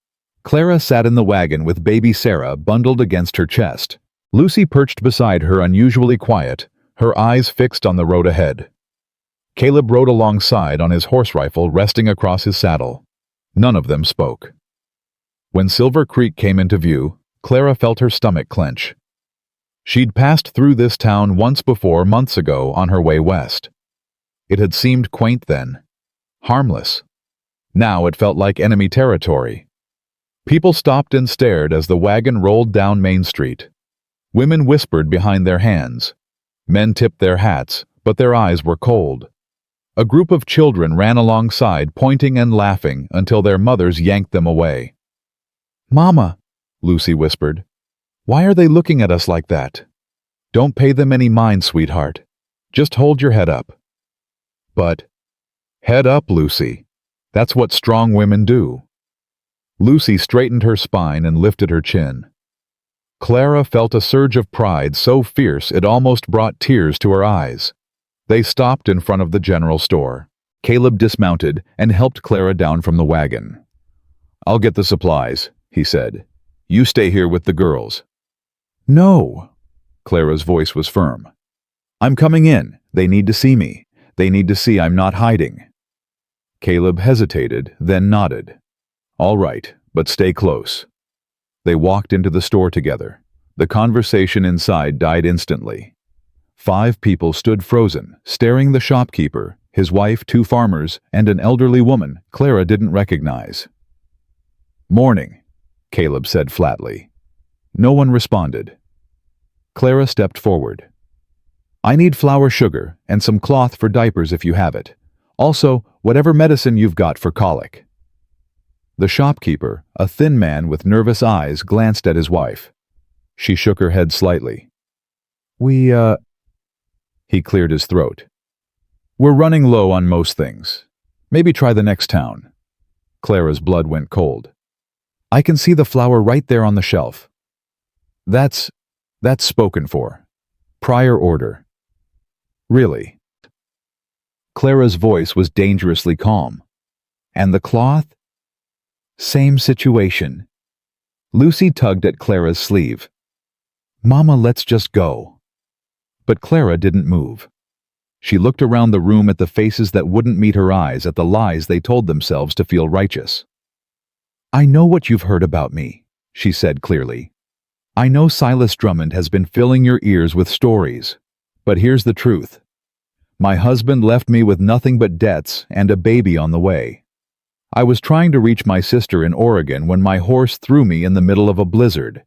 S1: Clara sat in the wagon with baby Sarah bundled against her chest. Lucy perched beside her, unusually quiet, her eyes fixed on the road ahead. Caleb rode alongside on his horse rifle resting across his saddle. None of them spoke. When Silver Creek came into view, Clara felt her stomach clench. She'd passed through this town once before, months ago, on her way west. It had seemed quaint then, harmless. Now it felt like enemy territory. People stopped and stared as the wagon rolled down Main Street. Women whispered behind their hands. Men tipped their hats, but their eyes were cold. A group of children ran alongside, pointing and laughing until their mothers yanked them away. "Mama," Lucy whispered, "why are they looking at us like that?" "Don't pay them any mind, sweetheart. Just hold your head up." "But—" "Head up, Lucy. That's what strong women do." Lucy straightened her spine and lifted her chin. Clara felt a surge of pride so fierce it almost brought tears to her eyes. They stopped in front of the general store. Caleb dismounted and helped Clara down from the wagon. "I'll get the supplies," he said. "You stay here with the girls." "No." Clara's voice was firm. "I'm coming in. They need to see me. They need to see I'm not hiding." Caleb hesitated, then nodded. "All right, but stay close." They walked into the store together. The conversation inside died instantly. 5 people stood frozen, staring the shopkeeper, his wife, 2 farmers, and an elderly woman Clara didn't recognize. "Morning," Caleb said flatly. No one responded. Clara stepped forward. "I need flour, sugar, and some cloth for diapers if you have it. Also, whatever medicine you've got for colic." The shopkeeper, a thin man with nervous eyes, glanced at his wife. She shook her head slightly. He cleared his throat. "We're running low on most things. Maybe try the next town." Clara's blood went cold. "I can see the flour right there on the shelf." That's spoken for. Prior order." "Really?" Clara's voice was dangerously calm. "And the cloth?" "Same situation." Lucy tugged at Clara's sleeve. "Mama, let's just go." But Clara didn't move. She looked around the room at the faces that wouldn't meet her eyes, at the lies they told themselves to feel righteous. "I know what you've heard about me," she said clearly. "I know Silas Drummond has been filling your ears with stories. But here's the truth. My husband left me with nothing but debts and a baby on the way. I was trying to reach my sister in Oregon when my horse threw me in the middle of a blizzard.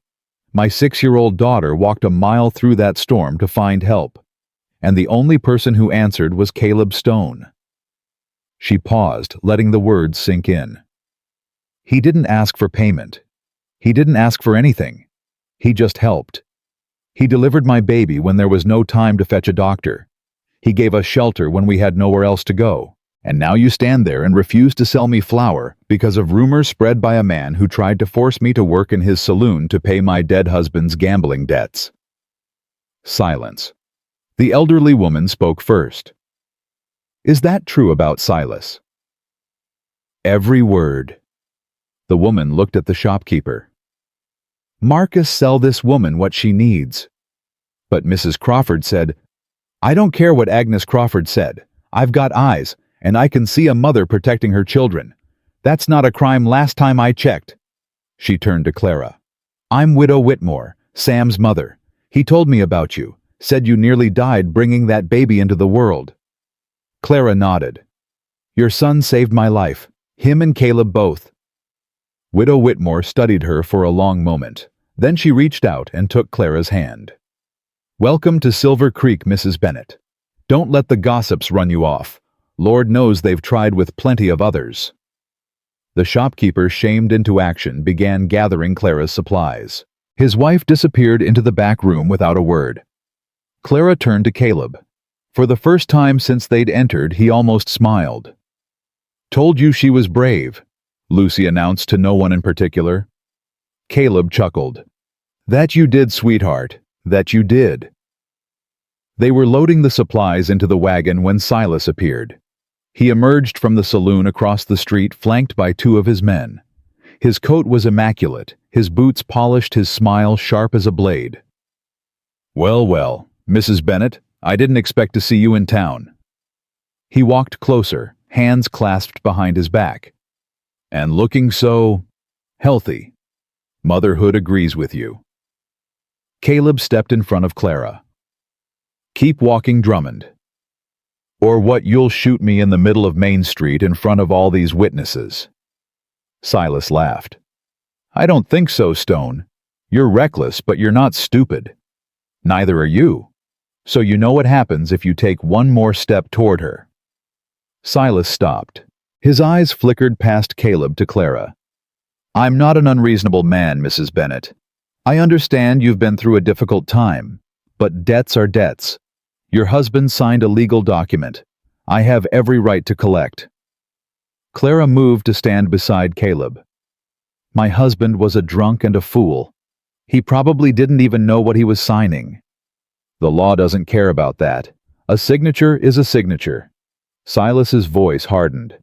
S1: My 6-year-old daughter walked a mile through that storm to find help, and the only person who answered was Caleb Stone." She paused, letting the words sink in. "He didn't ask for payment. He didn't ask for anything. He just helped. He delivered my baby when there was no time to fetch a doctor. He gave us shelter when we had nowhere else to go. And now you stand there and refuse to sell me flour because of rumors spread by a man who tried to force me to work in his saloon to pay my dead husband's gambling debts." Silence. The elderly woman spoke first. "Is that true about Silas?" "Every word." The woman looked at the shopkeeper. "Marcus, sell this woman what she needs." But Mrs. Crawford said, "I don't care what Agnes Crawford said. I've got eyes, and I can see a mother protecting her children. That's not a crime last time I checked." She turned to Clara. "I'm Widow Whitmore, Sam's mother. He told me about you, said you nearly died bringing that baby into the world." Clara nodded. "Your son saved my life, him and Caleb both." Widow Whitmore studied her for a long moment. Then she reached out and took Clara's hand. "Welcome to Silver Creek, Mrs. Bennett. Don't let the gossips run you off. Lord knows they've tried with plenty of others." The shopkeeper, shamed into action, began gathering Clara's supplies. His wife disappeared into the back room without a word. Clara turned to Caleb. For the first time since they'd entered, he almost smiled. "Told you she was brave," Lucy announced to no one in particular. Caleb chuckled. "That you did, sweetheart. That you did." They were loading the supplies into the wagon when Silas appeared. He emerged from the saloon across the street flanked by two of his men. His coat was immaculate, his boots polished, his smile sharp as a blade. "Well, well, Mrs. Bennet, I didn't expect to see you in town." He walked closer, hands clasped behind his back. "And looking so healthy. Motherhood agrees with you." Caleb stepped in front of Clara. "Keep walking, Drummond. Or what, you'll shoot me in the middle of Main Street in front of all these witnesses." Silas laughed. "I don't think so, Stone. You're reckless, but you're not stupid. Neither are you. So you know what happens if you take one more step toward her." Silas stopped. His eyes flickered past Caleb to Clara. "I'm not an unreasonable man, Mrs. Bennet. I understand you've been through a difficult time, but debts are debts. Your husband signed a legal document. I have every right to collect." Clara moved to stand beside Caleb. "My husband was a drunk and a fool. He probably didn't even know what he was signing. The law doesn't care about that. A signature is a signature." Silas's voice hardened.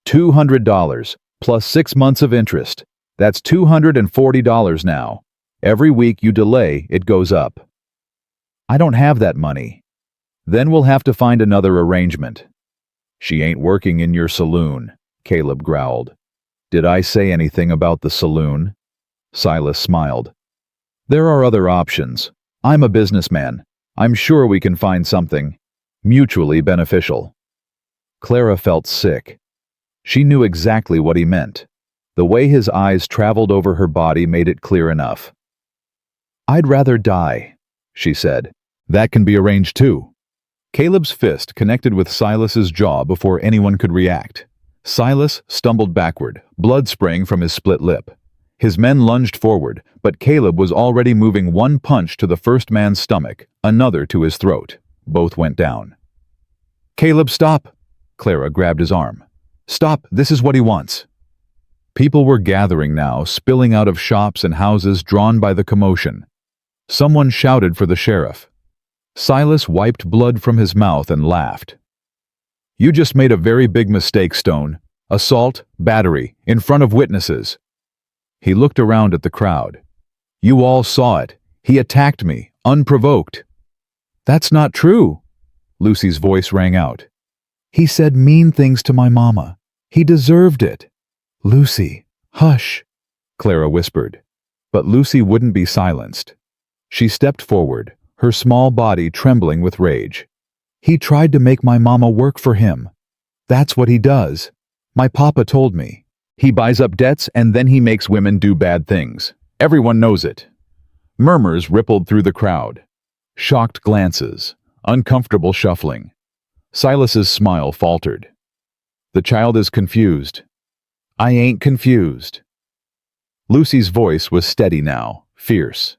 S1: $200, plus 6 months of interest. That's $240 now. Every week you delay, it goes up. "I don't have that money." "Then we'll have to find another arrangement." "She ain't working in your saloon," Caleb growled. "Did I say anything about the saloon?" Silas smiled. "There are other options. I'm a businessman. I'm sure we can find something mutually beneficial." Clara felt sick. She knew exactly what he meant. The way his eyes traveled over her body made it clear enough. "I'd rather die," she said. "That can be arranged too." Caleb's fist connected with Silas's jaw before anyone could react. Silas stumbled backward, blood spraying from his split lip. His men lunged forward, but Caleb was already moving one punch to the first man's stomach, another to his throat. Both went down. "Caleb, stop!" Clara grabbed his arm. "Stop, this is what he wants." People were gathering now, spilling out of shops and houses drawn by the commotion. Someone shouted for the sheriff. Silas wiped blood from his mouth and laughed. "You just made a very big mistake, Stone. Assault, battery, in front of witnesses." He looked around at the crowd. "You all saw it. He attacked me, unprovoked." "That's not true," Lucy's voice rang out. "He said mean things to my mama. He deserved it." "Lucy, hush," Clara whispered. But Lucy wouldn't be silenced. She stepped forward, her small body trembling with rage. "He tried to make my mama work for him. That's what he does. My papa told me. He buys up debts and then he makes women do bad things. Everyone knows it." Murmurs rippled through the crowd. Shocked glances, uncomfortable shuffling. Silas's smile faltered. "The child is confused." "I ain't confused." Lucy's voice was steady now, fierce.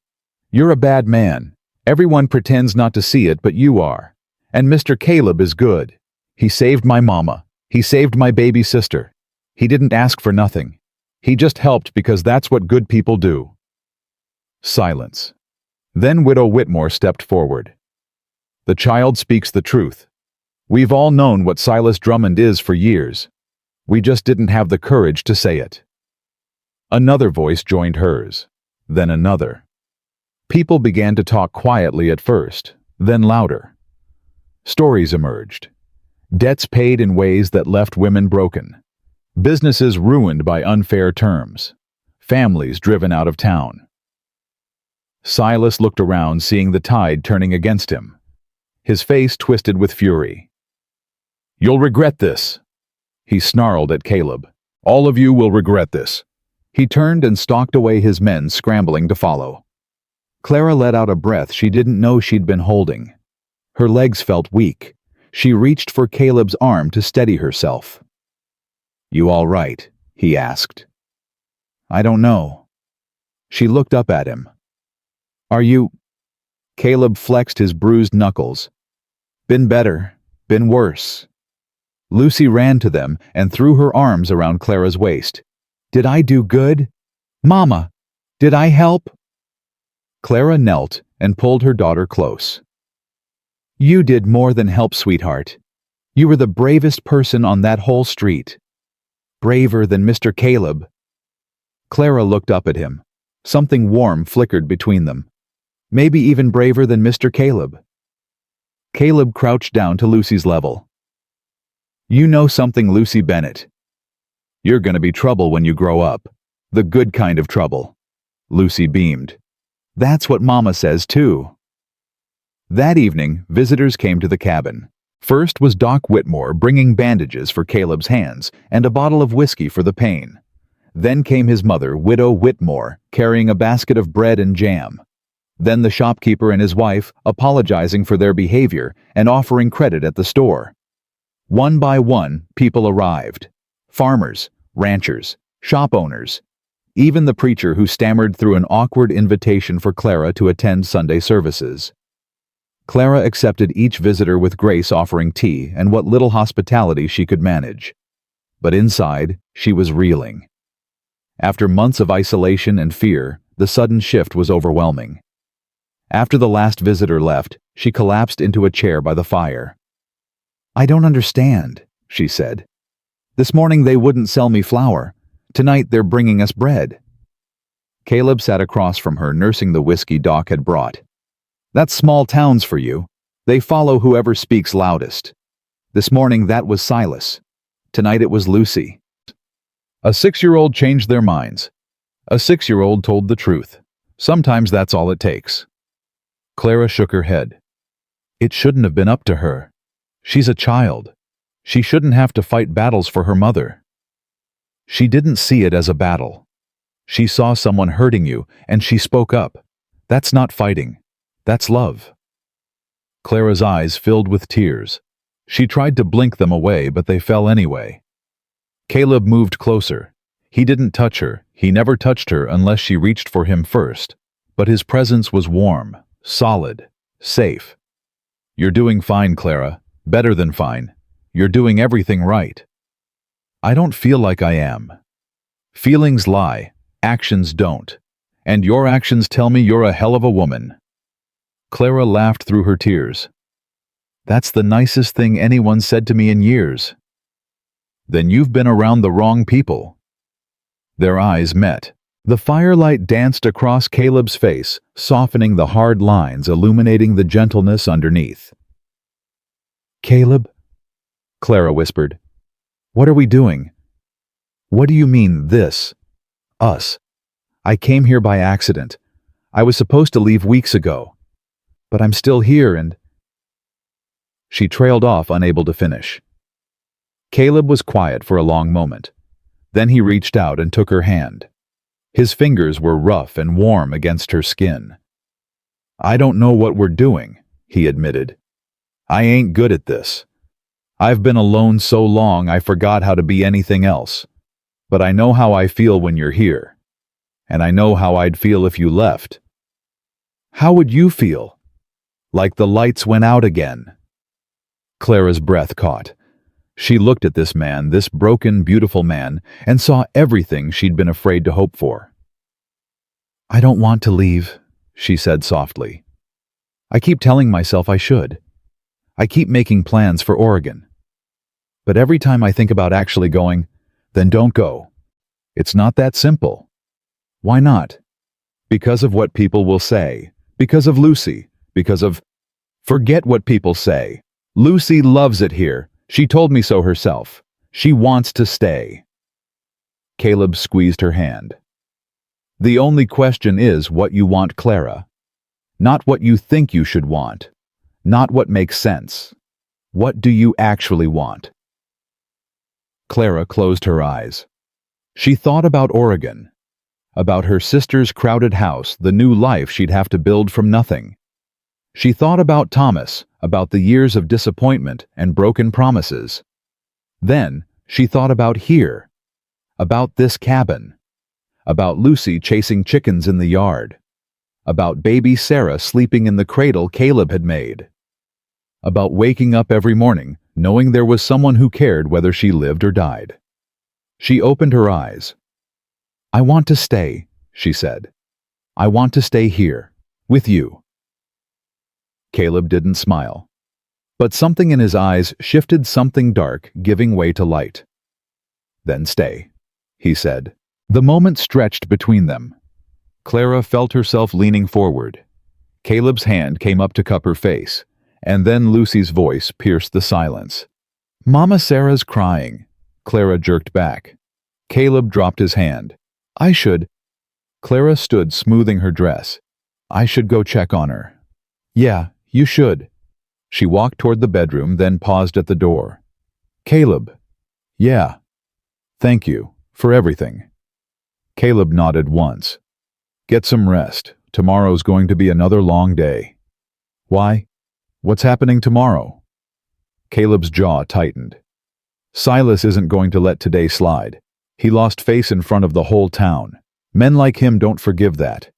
S1: "You're a bad man. Everyone pretends not to see it, but you are. And Mr. Caleb is good. He saved my mama. He saved my baby sister. He didn't ask for nothing. He just helped because that's what good people do." Silence. Then Widow Whitmore stepped forward. "The child speaks the truth. We've all known what Silas Drummond is for years. We just didn't have the courage to say it." Another voice joined hers, then another. People began to talk quietly at first, then louder. Stories emerged. Debts paid in ways that left women broken. Businesses ruined by unfair terms. Families driven out of town. Silas looked around, seeing the tide turning against him. His face twisted with fury. "You'll regret this," he snarled at Caleb. "All of you will regret this." He turned and stalked away, his men scrambling to follow. Clara let out a breath she didn't know she'd been holding. Her legs felt weak. She reached for Caleb's arm to steady herself. "You all right?" he asked. "I don't know." She looked up at him. "Are you Caleb flexed his bruised knuckles. Been better, been worse. Lucy ran to them and threw her arms around Clara's waist. Did I do good? Mama, did I help? Clara knelt and pulled her daughter close. You did more than help, sweetheart. You were the bravest person on that whole street. Braver than Mr. Caleb. Clara looked up at him. Something warm flickered between them. Maybe even braver than Mr. Caleb. Caleb crouched down to Lucy's level. You know something, Lucy Bennett. You're gonna be trouble when you grow up. The good kind of trouble. Lucy beamed. That's what Mama says too. That evening, visitors came to the cabin. First was Doc Whitmore bringing bandages for Caleb's hands and a bottle of whiskey for the pain. Then came his mother, Widow Whitmore, carrying a basket of bread and jam. Then the shopkeeper and his wife, apologizing for their behavior and offering credit at the store. One by one, people arrived. Farmers, ranchers, shop owners, even the preacher who stammered through an awkward invitation for Clara to attend Sunday services. Clara accepted each visitor with grace, offering tea and what little hospitality she could manage. But inside, she was reeling. After months of isolation and fear, the sudden shift was overwhelming. After the last visitor left, she collapsed into a chair by the fire. I don't understand, she said. This morning they wouldn't sell me flour. Tonight they're bringing us bread. Caleb sat across from her, nursing the whiskey Doc had brought. That's small towns for you. They follow whoever speaks loudest. This morning that was Silas. Tonight it was Lucy. A 6-year-old changed their minds. A 6-year-old told the truth. Sometimes that's all it takes. Clara shook her head. It shouldn't have been up to her. She's a child. She shouldn't have to fight battles for her mother. She didn't see it as a battle. She saw someone hurting you, and she spoke up. That's not fighting. That's love. Clara's eyes filled with tears. She tried to blink them away, but they fell anyway. Caleb moved closer. He didn't touch her. He never touched her unless she reached for him first. But his presence was warm, solid, safe. You're doing fine, Clara. Better than fine. You're doing everything right. I don't feel like I am. Feelings lie, actions don't. And your actions tell me you're a hell of a woman. Clara laughed through her tears. That's the nicest thing anyone said to me in years. Then you've been around the wrong people. Their eyes met. The firelight danced across Caleb's face, softening the hard lines, illuminating the gentleness underneath. Caleb? Clara whispered. What are we doing? What do you mean, this? Us. I came here by accident. I was supposed to leave weeks ago. But I'm still here and... She trailed off, unable to finish. Caleb was quiet for a long moment. Then he reached out and took her hand. His fingers were rough and warm against her skin. I don't know what we're doing, he admitted. I ain't good at this. I've been alone so long I forgot how to be anything else. But I know how I feel when you're here. And I know how I'd feel if you left. How would you feel? Like the lights went out again. Clara's breath caught. She looked at this man, this broken, beautiful man, and saw everything she'd been afraid to hope for. I don't want to leave, she said softly. I keep telling myself I should. I keep making plans for Oregon. But every time I think about actually going, then don't go. It's not that simple. Why not? Because of what people will say. Because of Lucy. Because of... Forget what people say. Lucy loves it here. She told me so herself. She wants to stay. Caleb squeezed her hand. The only question is what you want, Clara. Not what you think you should want. Not what makes sense. What do you actually want? Clara closed her eyes. She thought about Oregon. About her sister's crowded house, the new life she'd have to build from nothing. She thought about Thomas, about the years of disappointment and broken promises. Then she thought about here, about this cabin, about Lucy chasing chickens in the yard, About baby Sarah sleeping in the cradle Caleb had made. About waking up every morning, knowing there was someone who cared whether she lived or died. She opened her eyes. "I want to stay," she said. "I want to stay here, with you." Caleb didn't smile. But something in his eyes shifted, something dark, giving way to light. "Then stay," he said. The moment stretched between them. Clara felt herself leaning forward. Caleb's hand came up to cup her face, and then Lucy's voice pierced the silence. "Mama Sarah's crying." Clara jerked back. Caleb dropped his hand. "I should—" Clara stood smoothing her dress. "I should go check on her." "Yeah, you should." She walked toward the bedroom, then paused at the door. "Caleb." "Yeah. Thank you, for everything." Caleb nodded once. "Get some rest. Tomorrow's going to be another long day." "Why? What's happening tomorrow?" Caleb's jaw tightened. "Silas isn't going to let today slide. He lost face in front of the whole town. Men like him don't forgive that.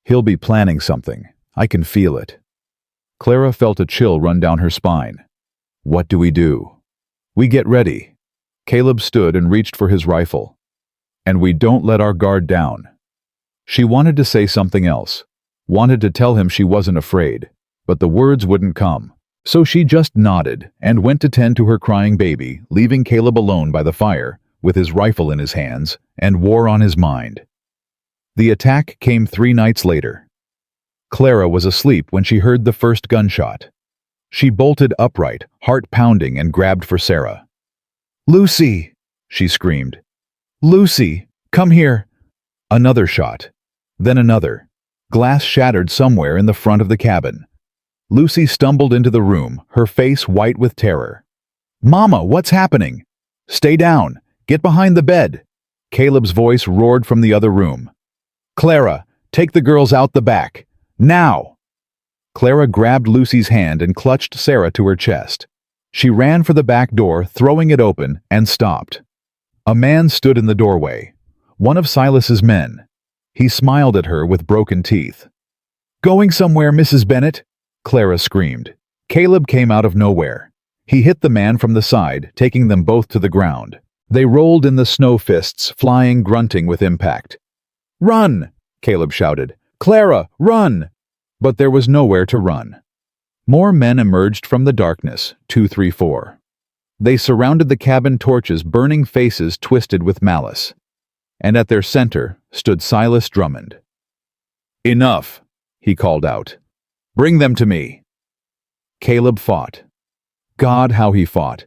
S1: He'll be planning something. I can feel it." Clara felt a chill run down her spine. "What do we do?" "We get ready." Caleb stood and reached for his rifle. "And we don't let our guard down." She wanted to say something else, wanted to tell him she wasn't afraid, but the words wouldn't come. So she just nodded and went to tend to her crying baby, leaving Caleb alone by the fire, with his rifle in his hands and war on his mind. The attack came 3 nights later. Clara was asleep when she heard the first gunshot. She bolted upright, heart pounding, and grabbed for Sarah. "Lucy!" she screamed. "Lucy, come here!" Another shot. Then another. Glass shattered somewhere in the front of the cabin. Lucy stumbled into the room, her face white with terror. "Mama, what's happening?" "Stay down! Get behind the bed!" Caleb's voice roared from the other room. "Clara, take the girls out the back! Now!" Clara grabbed Lucy's hand and clutched Sarah to her chest. She ran for the back door, throwing it open, and stopped. A man stood in the doorway. One of Silas's men. He smiled at her with broken teeth. "Going somewhere, Mrs. Bennett?" Clara screamed. Caleb came out of nowhere. He hit the man from the side, taking them both to the ground. They rolled in the snow, fists flying, grunting with impact. "Run!" Caleb shouted. "Clara, run!" But there was nowhere to run. More men emerged from the darkness, 2, 3, 4. They surrounded the cabin, torches burning, faces twisted with malice. And at their center stood Silas Drummond. "Enough," he called out. "Bring them to me." Caleb fought. God, how he fought.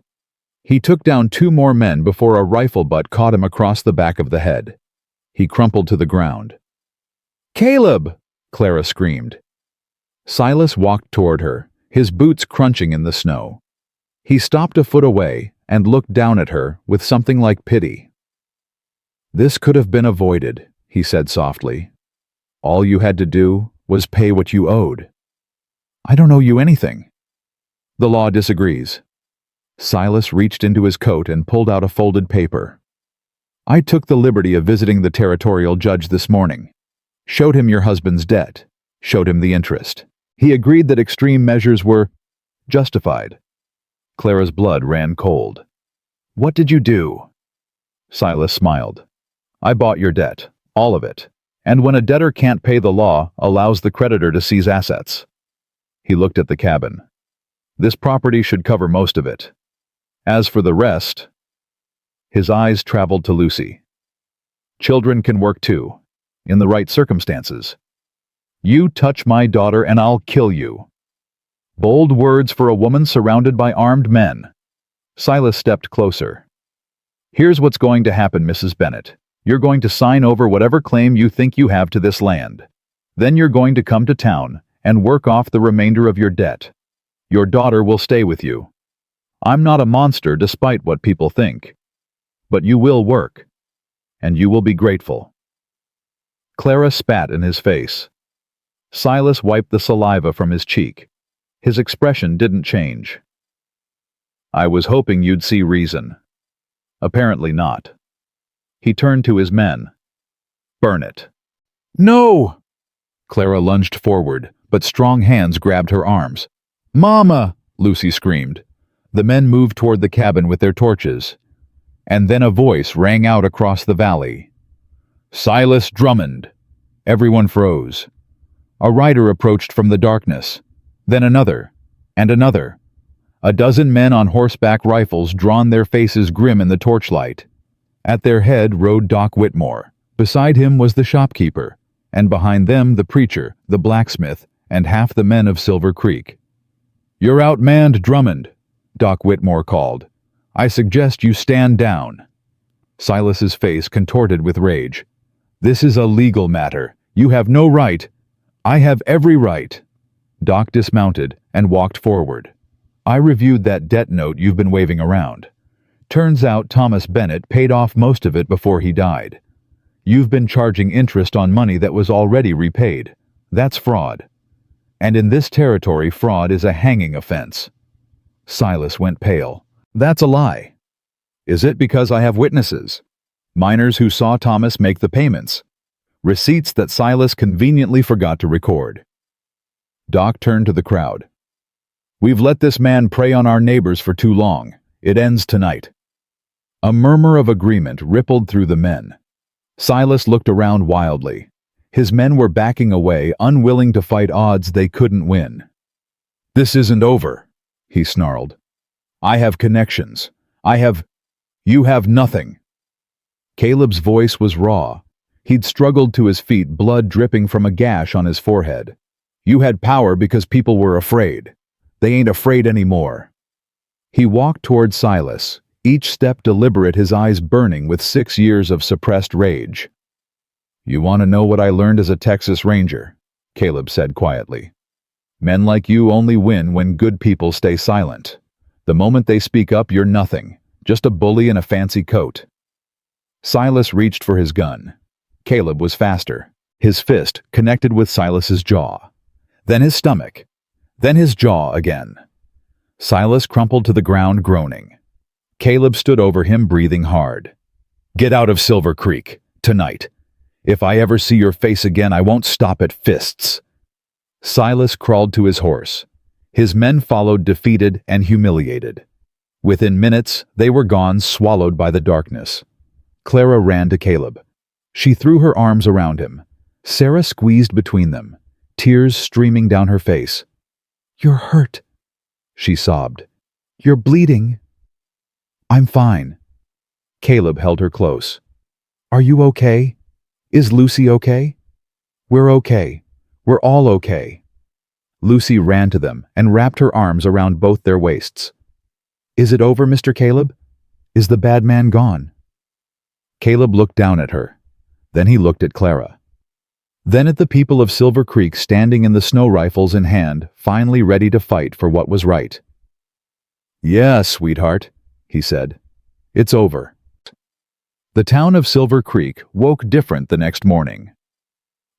S1: He took down 2 more men before a rifle butt caught him across the back of the head. He crumpled to the ground. "Caleb!" Clara screamed. Silas walked toward her, his boots crunching in the snow. He stopped a foot away and looked down at her with something like pity. "This could have been avoided," he said softly. "All you had to do was pay what you owed." "I don't owe you anything." "The law disagrees." Silas reached into his coat and pulled out a folded paper. "I took the liberty of visiting the territorial judge this morning. Showed him your husband's debt. Showed him the interest. He agreed that extreme measures were justified." Clara's blood ran cold. "What did you do?" Silas smiled. "I bought your debt, all of it. And when a debtor can't pay, the law allows the creditor to seize assets." He looked at the cabin. "This property should cover most of it. As for the rest—" His eyes traveled to Lucy. "Children can work too, in the right circumstances. You touch my daughter and I'll kill you." Bold words for a woman surrounded by armed men. Silas stepped closer. "Here's what's going to happen, Mrs. Bennett. You're going to sign over whatever claim you think you have to this land. Then you're going to come to town and work off the remainder of your debt. Your daughter will stay with you. I'm not a monster despite what people think. But you will work. And you will be grateful." Clara spat in his face. Silas wiped the saliva from his cheek. His expression didn't change. "I was hoping you'd see reason. Apparently not." He turned to his men. "Burn it." "No!" Clara lunged forward, but strong hands grabbed her arms. "Mama!" Lucy screamed. The men moved toward the cabin with their torches. And then a voice rang out across the valley. "Silas Drummond!" Everyone froze. A rider approached from the darkness. Then another, and another. A dozen men on horseback rifles drawn, their faces grim in the torchlight. At their head rode Doc Whitmore. Beside him was the shopkeeper, and behind them the preacher, the blacksmith, and half the men of Silver Creek. "You're outmanned, Drummond," Doc Whitmore called. "I suggest you stand down." Silas's face contorted with rage. "This is a legal matter. You have no right." "I have every right." Doc dismounted and walked forward. "I reviewed that debt note you've been waving around. Turns out Thomas Bennett paid off most of it before he died. You've been charging interest on money that was already repaid. That's fraud. And in this territory, fraud is a hanging offense." Silas went pale. "That's a lie." "Is it? Because I have witnesses. Miners who saw Thomas make the payments. Receipts that Silas conveniently forgot to record." Doc turned to the crowd. "We've let this man prey on our neighbors for too long. It ends tonight." A murmur of agreement rippled through the men. Silas looked around wildly. His men were backing away, unwilling to fight odds they couldn't win. "This isn't over," he snarled. "I have connections. You have nothing." Caleb's voice was raw. He'd struggled to his feet, blood dripping from a gash on his forehead. "You had power because people were afraid. They ain't afraid anymore." He walked toward Silas, each step deliberate, his eyes burning with 6 years of suppressed rage. "You want to know what I learned as a Texas Ranger?" Caleb said quietly. "Men like you only win when good people stay silent. The moment they speak up, you're nothing, just a bully in a fancy coat." Silas reached for his gun. Caleb was faster. His fist connected with Silas's jaw. Then his stomach. Then his jaw again. Silas crumpled to the ground, groaning. Caleb stood over him, breathing hard. "Get out of Silver Creek, tonight. If I ever see your face again, I won't stop at fists." Silas crawled to his horse. His men followed, defeated and humiliated. Within minutes, they were gone, swallowed by the darkness. Clara ran to Caleb. She threw her arms around him. Sarah squeezed between them, tears streaming down her face. "You're hurt," she sobbed. "You're bleeding." "I'm fine." Caleb held her close. "Are you okay? Is Lucy okay?" "We're okay. We're all okay." Lucy ran to them and wrapped her arms around both their waists. "Is it over, Mr. Caleb? Is the bad man gone?" Caleb looked down at her. Then he looked at Clara. Then at the people of Silver Creek standing in the snow, rifles in hand, finally ready to fight for what was right. "Yeah, sweetheart," he said. "It's over." The town of Silver Creek woke different the next morning.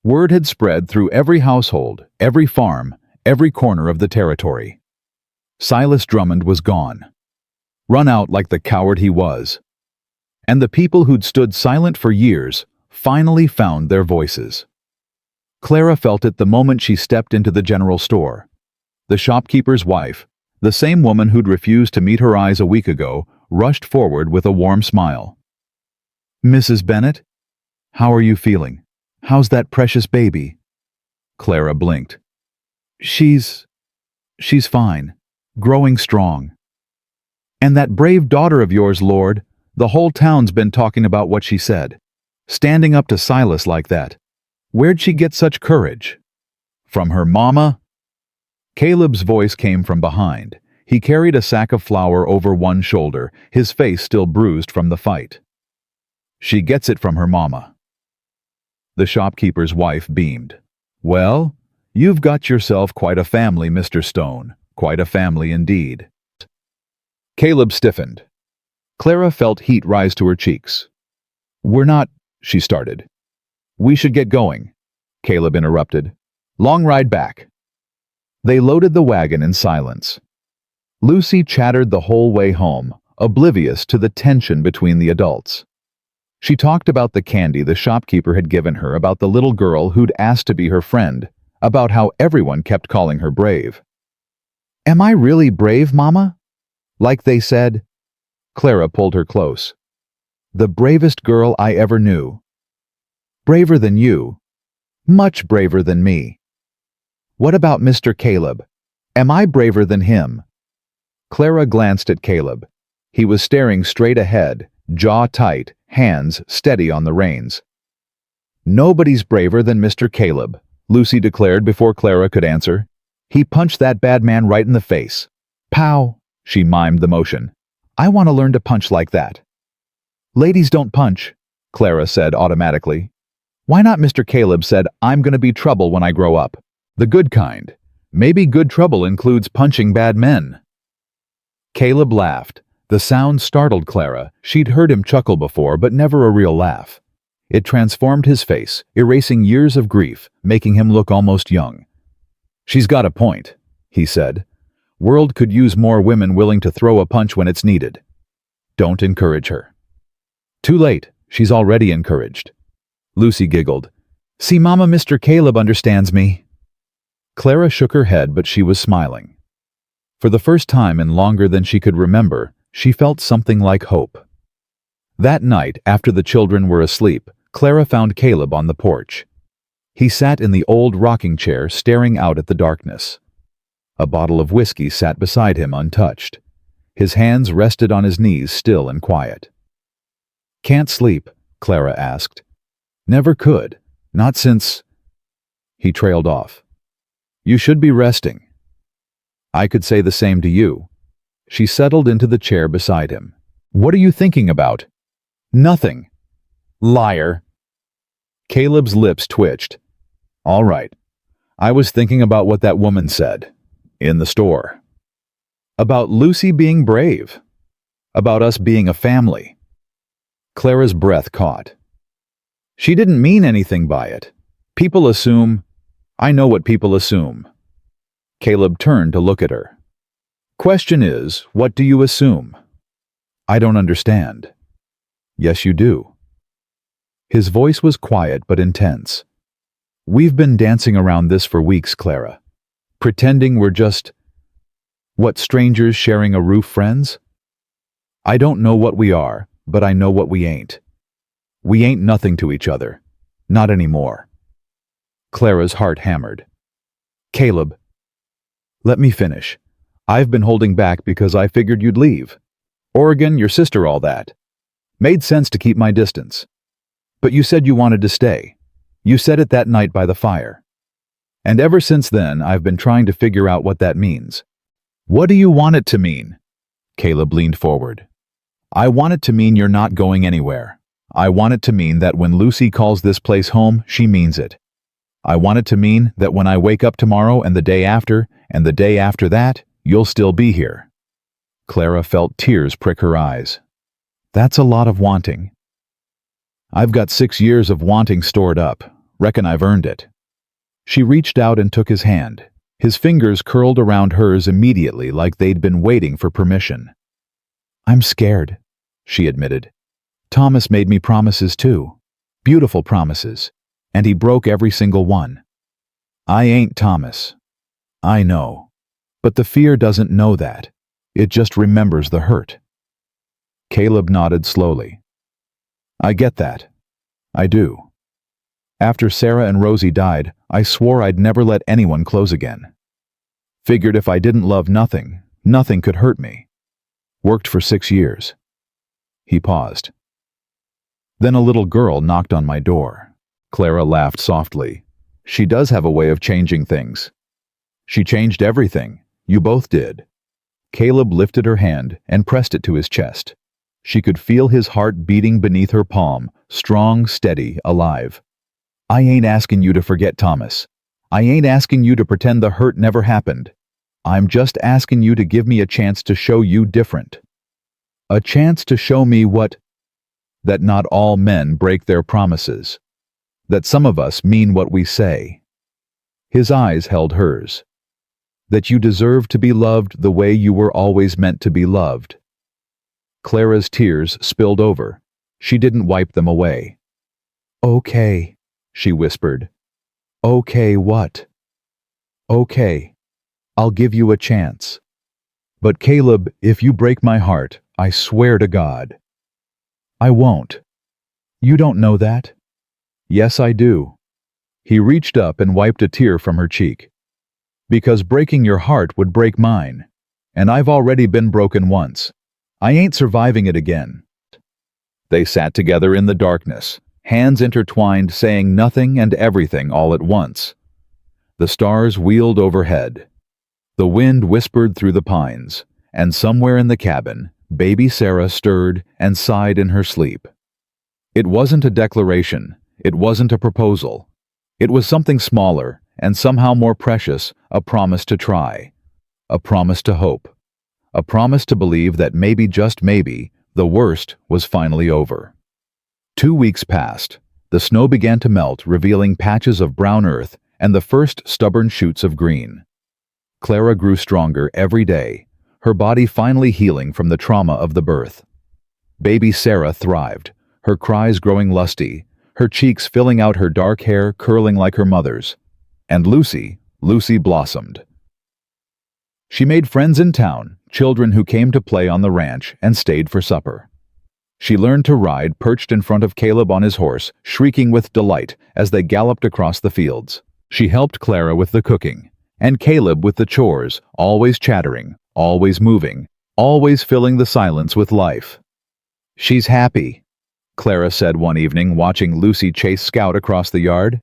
S1: Word had spread through every household, every farm, every corner of the territory. Silas Drummond was gone. Run out like the coward he was. And the people who'd stood silent for years finally found their voices. Clara felt it the moment she stepped into the general store. The shopkeeper's wife, the same woman who'd refused to meet her eyes a week ago, rushed forward with a warm smile. "Mrs. Bennett, how are you feeling? How's that precious baby?" Clara blinked. She's fine, growing strong. And that brave daughter of yours, Lord, the whole town's been talking about what she said. Standing up to Silas like that. Where'd she get such courage? From her mama?" Caleb's voice came from behind. He carried a sack of flour over one shoulder, his face still bruised from the fight. "She gets it from her mama." The shopkeeper's wife beamed. "Well, you've got yourself quite a family, Mr. Stone. Quite a family indeed." Caleb stiffened. Clara felt heat rise to her cheeks. "We're not," she started. "We should get going," Caleb interrupted. "Long ride back." They loaded the wagon in silence. Lucy chattered the whole way home, oblivious to the tension between the adults. She talked about the candy the shopkeeper had given her, about the little girl who'd asked to be her friend, about how everyone kept calling her brave. "Am I really brave, Mama? Like they said?" Clara pulled her close. "The bravest girl I ever knew. Braver than you. Much braver than me. What about Mr. Caleb? Am I braver than him?" Clara glanced at Caleb. He was staring straight ahead, jaw tight, hands steady on the reins. "Nobody's braver than Mr. Caleb," Lucy declared before Clara could answer. "He punched that bad man right in the face. Pow!" She mimed the motion. "I want to learn to punch like that." "Ladies don't punch," Clara said automatically. "Why not?" Mr. Caleb said, "I'm going to be trouble when I grow up. The good kind. Maybe good trouble includes punching bad men." Caleb laughed. The sound startled Clara. She'd heard him chuckle before, but never a real laugh. It transformed his face, erasing years of grief, making him look almost young. "She's got a point," he said. "World could use more women willing to throw a punch when it's needed. Don't encourage her." "Too late. She's already encouraged." Lucy giggled. "See, Mama, Mr. Caleb understands me." Clara shook her head, but she was smiling. For the first time in longer than she could remember, she felt something like hope. That night, after the children were asleep, Clara found Caleb on the porch. He sat in the old rocking chair, staring out at the darkness. A bottle of whiskey sat beside him untouched. His hands rested on his knees, still and quiet. "Can't sleep?" Clara asked. "Never could. Not since—" He trailed off. "You should be resting." "I could say the same to you." She settled into the chair beside him. "What are you thinking about?" "Nothing." "Liar." Caleb's lips twitched. "All right. I was thinking about what that woman said. In the store. About Lucy being brave. About us being a family." Clara's breath caught. "She didn't mean anything by it. People assume—" "I know what people assume." Caleb turned to look at her. "Question is, what do you assume?" "I don't understand." "Yes, you do." His voice was quiet but intense. "We've been dancing around this for weeks, Clara. Pretending we're just— what, strangers sharing a roof, friends? I don't know what we are, but I know what we ain't. We ain't nothing to each other. Not anymore." Clara's heart hammered. "Caleb, let me finish. I've been holding back because I figured you'd leave. Oregon, your sister, all that. Made sense to keep my distance. But you said you wanted to stay. You said it that night by the fire. And ever since then, I've been trying to figure out what that means." "What do you want it to mean?" Caleb leaned forward. "I want it to mean you're not going anywhere. I want it to mean that when Lucy calls this place home, she means it. I want it to mean that when I wake up tomorrow and the day after, and the day after that, you'll still be here." Clara felt tears prick her eyes. "That's a lot of wanting." "I've got 6 years of wanting stored up. Reckon I've earned it." She reached out and took his hand. His fingers curled around hers immediately, like they'd been waiting for permission. "I'm scared," she admitted. "Thomas made me promises too. Beautiful promises. And he broke every single one. I ain't Thomas. I know. But the fear doesn't know that. It just remembers the hurt." Caleb nodded slowly. "I get that. I do. After Sarah and Rosie died, I swore I'd never let anyone close again. Figured if I didn't love nothing, nothing could hurt me. Worked for 6 years." He paused. "Then a little girl knocked on my door." Clara laughed softly. "She does have a way of changing things. She changed everything. You both did." Caleb lifted her hand and pressed it to his chest. She could feel his heart beating beneath her palm, strong, steady, alive. "I ain't asking you to forget Thomas. I ain't asking you to pretend the hurt never happened. I'm just asking you to give me a chance to show you different. A chance to show me that not all men break their promises. That some of us mean what we say." His eyes held hers. "That you deserve to be loved the way you were always meant to be loved." Clara's tears spilled over. She didn't wipe them away. "Okay," she whispered. "Okay, what?" "Okay, I'll give you a chance. But Caleb, if you break my heart, I swear to God." "I won't." "You don't know that?" "Yes, I do." He reached up and wiped a tear from her cheek. "Because breaking your heart would break mine. And I've already been broken once. I ain't surviving it again." They sat together in the darkness, hands intertwined, saying nothing and everything all at once. The stars wheeled overhead. The wind whispered through the pines, and somewhere in the cabin, baby Sarah stirred and sighed in her sleep. It wasn't a declaration. It wasn't a proposal. It was something smaller and somehow more precious, a promise to try, a promise to hope, a promise to believe that maybe, just maybe, the worst was finally over. 2 weeks passed. The snow began to melt, revealing patches of brown earth and the first stubborn shoots of green. Clara grew stronger every day, her body finally healing from the trauma of the birth. Baby Sarah thrived, her cries growing lusty, her cheeks filling out, her dark hair curling like her mother's. And Lucy blossomed. She made friends in town, children who came to play on the ranch and stayed for supper. She learned to ride perched in front of Caleb on his horse, shrieking with delight as they galloped across the fields. She helped Clara with the cooking, and Caleb with the chores, always chattering, always moving, always filling the silence with life. "She's happy," Clara said one evening, watching Lucy chase Scout across the yard.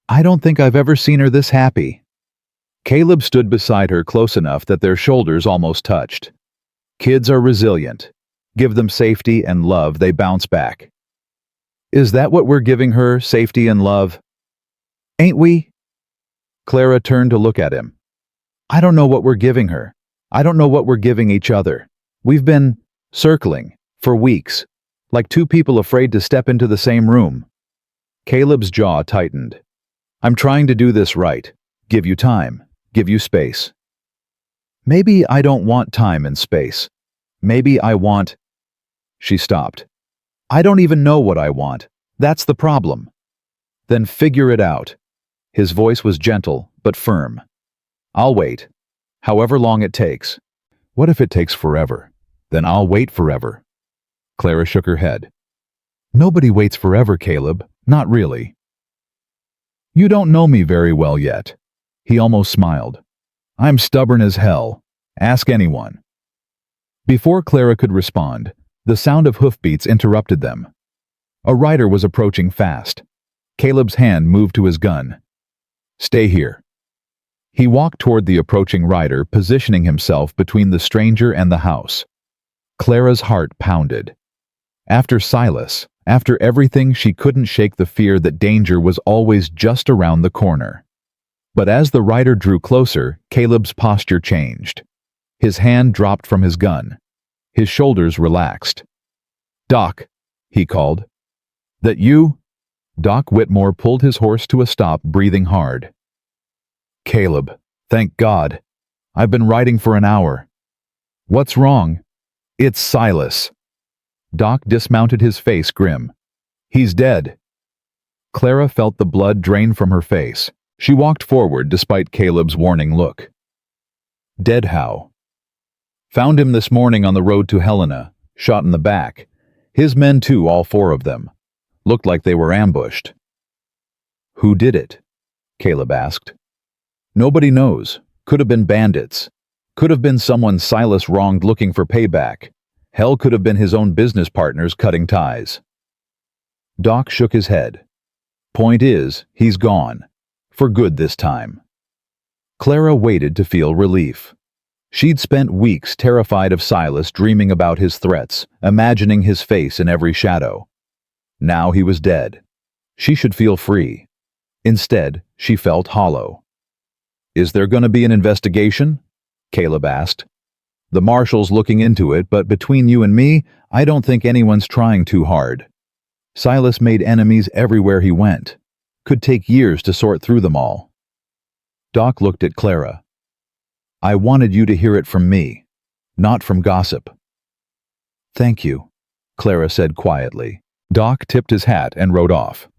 S1: "I don't think I've ever seen her this happy." Caleb stood beside her, close enough that their shoulders almost touched. Kids are resilient. Give them safety and love, they bounce back. Is that what we're giving her, safety and love? Ain't we? Clara turned to look at him. I don't know what we're giving her. I don't know what we're giving each other. We've been circling for weeks, like two people afraid to step into the same room. Caleb's jaw tightened. I'm trying to do this right. Give you time. Give you space. Maybe I don't want time and space. Maybe I want... She stopped. I don't even know what I want. That's the problem. Then figure it out. His voice was gentle, but firm. I'll wait. However long it takes. What if it takes forever? Then I'll wait forever. Clara shook her head. Nobody waits forever, Caleb. Not really. You don't know me very well yet. He almost smiled. I'm stubborn as hell. Ask anyone. Before Clara could respond, the sound of hoofbeats interrupted them. A rider was approaching fast. Caleb's hand moved to his gun. Stay here. He walked toward the approaching rider, positioning himself between the stranger and the house. Clara's heart pounded. After Silas, after everything, she couldn't shake the fear that danger was always just around the corner. But as the rider drew closer, Caleb's posture changed. His hand dropped from his gun. His shoulders relaxed. Doc, he called. That you? Doc Whitmore pulled his horse to a stop, breathing hard. Caleb, thank God. I've been riding for an hour. What's wrong? It's Silas. Doc dismounted, his face grim. He's dead. Clara felt the blood drain from her face. She walked forward despite Caleb's warning look. Dead how? Found him this morning on the road to Helena, shot in the back. His men too, all 4 of them. Looked like they were ambushed. Who did it? Caleb asked. Nobody knows. Could have been bandits. Could have been someone Silas wronged looking for payback. Hell, could have been his own business partners cutting ties. Doc shook his head. Point is, he's gone. For good this time. Clara waited to feel relief. She'd spent weeks terrified of Silas, dreaming about his threats, imagining his face in every shadow. Now he was dead. She should feel free. Instead, she felt hollow. Is there going to be an investigation? Caleb asked. The marshal's looking into it, but between you and me, I don't think anyone's trying too hard. Silas made enemies everywhere he went. Could take years to sort through them all. Doc looked at Clara. I wanted you to hear it from me, not from gossip. Thank you. Clara said quietly. Doc tipped his hat and rode off.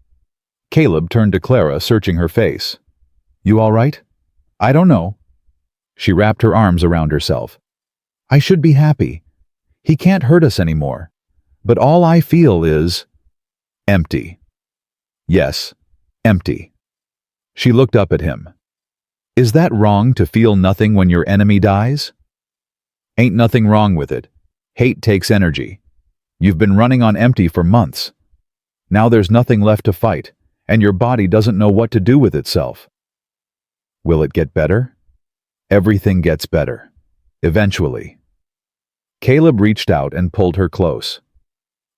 S1: Caleb turned to Clara, searching her face. You all right? I don't know. She wrapped her arms around herself. I should be happy. He can't hurt us anymore. But all I feel is empty. Yes, empty. She looked up at him. Is that wrong to feel nothing when your enemy dies? Ain't nothing wrong with it. Hate takes energy. You've been running on empty for months. Now there's nothing left to fight, and your body doesn't know what to do with itself. Will it get better? Everything gets better. Eventually. Caleb reached out and pulled her close.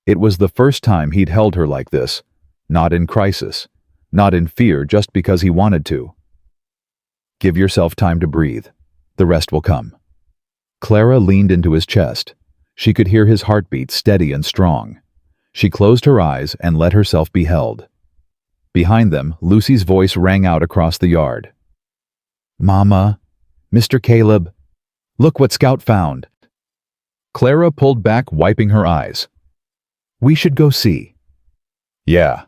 S1: It was the first time he'd held her like this, not in crisis, not in fear just because he wanted to. Give yourself time to breathe. The rest will come. Clara leaned into his chest. She could hear his heartbeat steady and strong. She closed her eyes and let herself be held. Behind them, Lucy's voice rang out across the yard. Mama, Mr. Caleb, look what Scout found. Clara pulled back, wiping her eyes. We should go see. Yeah.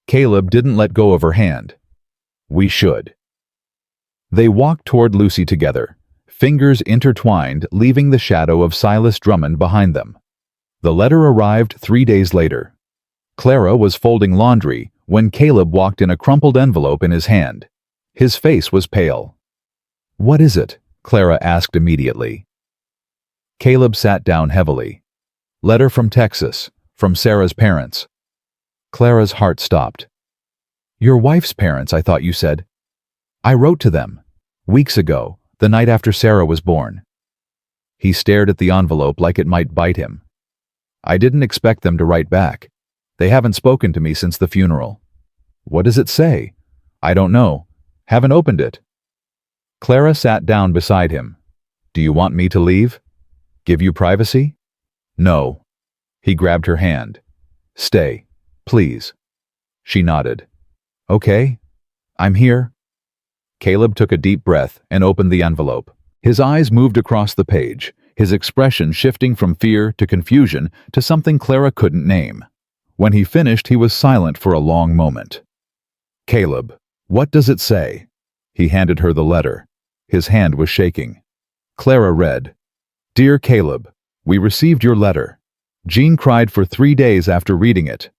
S1: Caleb didn't let go of her hand. We should. They walked toward Lucy together, fingers intertwined, leaving the shadow of Silas Drummond behind them. The letter arrived 3 days later. Clara was folding laundry when Caleb walked in, a crumpled envelope in his hand. His face was pale. What is it? Clara asked immediately. Caleb sat down heavily. Letter from Texas, from Sarah's parents. Clara's heart stopped. Your wife's parents, I thought you said. I wrote to them. Weeks ago, the night after Sarah was born. He stared at the envelope like it might bite him. I didn't expect them to write back. They haven't spoken to me since the funeral. What does it say? I don't know. Haven't opened it. Clara sat down beside him. Do you want me to leave? Give you privacy? No. He grabbed her hand. Stay, please. She nodded. Okay, I'm here. Caleb took a deep breath and opened the envelope. His eyes moved across the page, his expression shifting from fear to confusion to something Clara couldn't name. When he finished, he was silent for a long moment. Caleb, what does it say? He handed her the letter. His hand was shaking. Clara read, Dear Caleb, we received your letter. Jean cried for 3 days after reading it.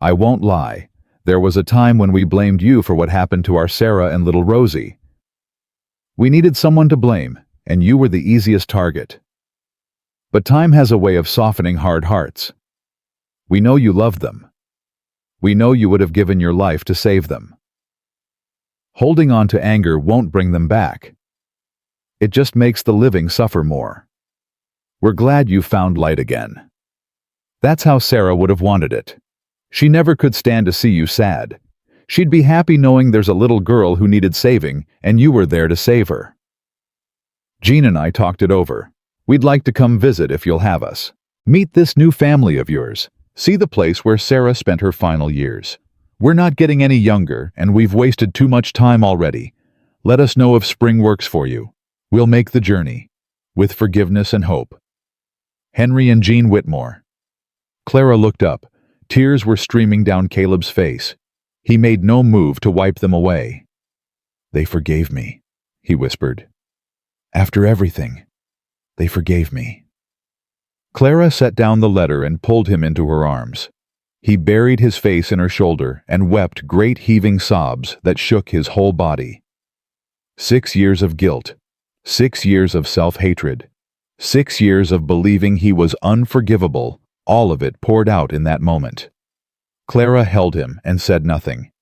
S1: I won't lie. There was a time when we blamed you for what happened to our Sarah and little Rosie. We needed someone to blame, and you were the easiest target. But time has a way of softening hard hearts. We know you loved them. We know you would have given your life to save them. Holding on to anger won't bring them back. It just makes the living suffer more. We're glad you found light again. That's how Sarah would have wanted it. She never could stand to see you sad. She'd be happy knowing there's a little girl who needed saving, and you were there to save her. Jean and I talked it over. We'd like to come visit if you'll have us. Meet this new family of yours. See the place where Sarah spent her final years. We're not getting any younger, and we've wasted too much time already. Let us know if spring works for you. We'll make the journey. With forgiveness and hope. Henry and Jean Whitmore. Clara looked up. Tears were streaming down Caleb's face. He made no move to wipe them away. They forgave me, he whispered. After everything, they forgave me. Clara set down the letter and pulled him into her arms. He buried his face in her shoulder and wept great heaving sobs that shook his whole body. 6 years of guilt, 6 years of self-hatred, 6 years of believing he was unforgivable, all of it poured out in that moment. Clara held him and said nothing.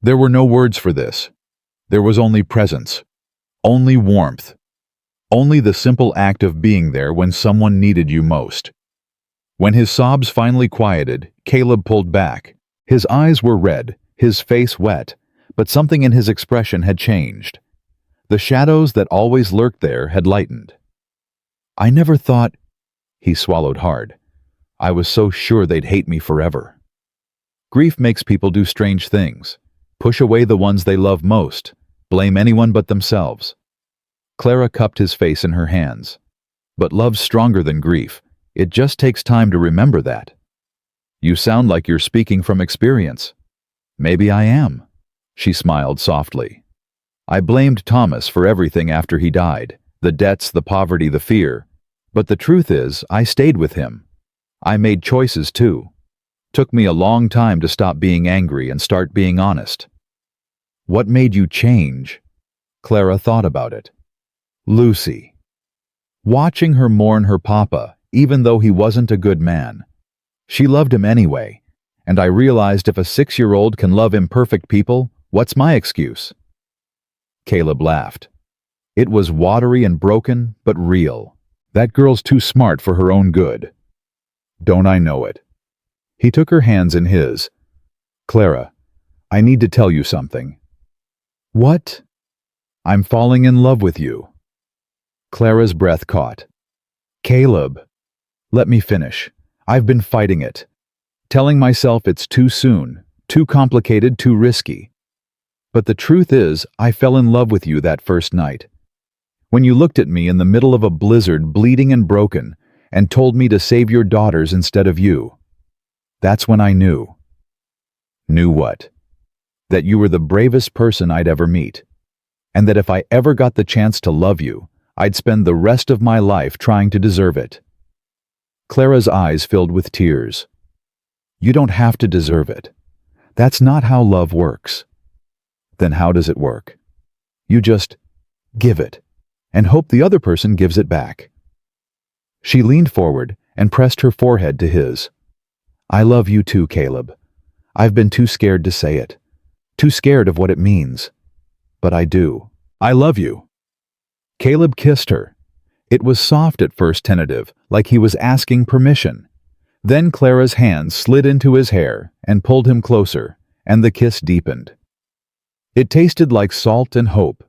S1: There were no words for this. There was only presence, only warmth, only the simple act of being there when someone needed you most. When his sobs finally quieted, Caleb pulled back. His eyes were red, his face wet, but something in his expression had changed. The shadows that always lurked there had lightened. I never thought... He swallowed hard. I was so sure they'd hate me forever. Grief makes people do strange things. Push away the ones they love most. Blame anyone but themselves. Clara cupped his face in her hands. But love's stronger than grief. It just takes time to remember that. You sound like you're speaking from experience. Maybe I am. She smiled softly. I blamed Thomas for everything after he died, the debts, the poverty, the fear. But the truth is, I stayed with him. I made choices too. Took me a long time to stop being angry and start being honest. What made you change? Clara thought about it. Lucy. Watching her mourn her papa, even though he wasn't a good man. She loved him anyway, and I realized if a 6-year-old can love imperfect people, what's my excuse? Caleb laughed. It was watery and broken, but real. That girl's too smart for her own good. Don't I know it? He took her hands in his. Clara, I need to tell you something. What? I'm falling in love with you. Clara's breath caught. Caleb. Let me finish. I've been fighting it. Telling myself it's too soon, too complicated, too risky. But the truth is, I fell in love with you that first night. When you looked at me in the middle of a blizzard, bleeding and broken, and told me to save your daughters instead of you. That's when I knew. Knew what? That you were the bravest person I'd ever meet. And that if I ever got the chance to love you, I'd spend the rest of my life trying to deserve it. Clara's eyes filled with tears. You don't have to deserve it. That's not how love works. Then how does it work? You just give it, and hope the other person gives it back. She leaned forward and pressed her forehead to his. I love you too, Caleb. I've been too scared to say it. Too scared of what it means. But I do. I love you. Caleb kissed her. It was soft at first, tentative, like he was asking permission. Then Clara's hand slid into his hair and pulled him closer, and the kiss deepened. It tasted like salt and hope,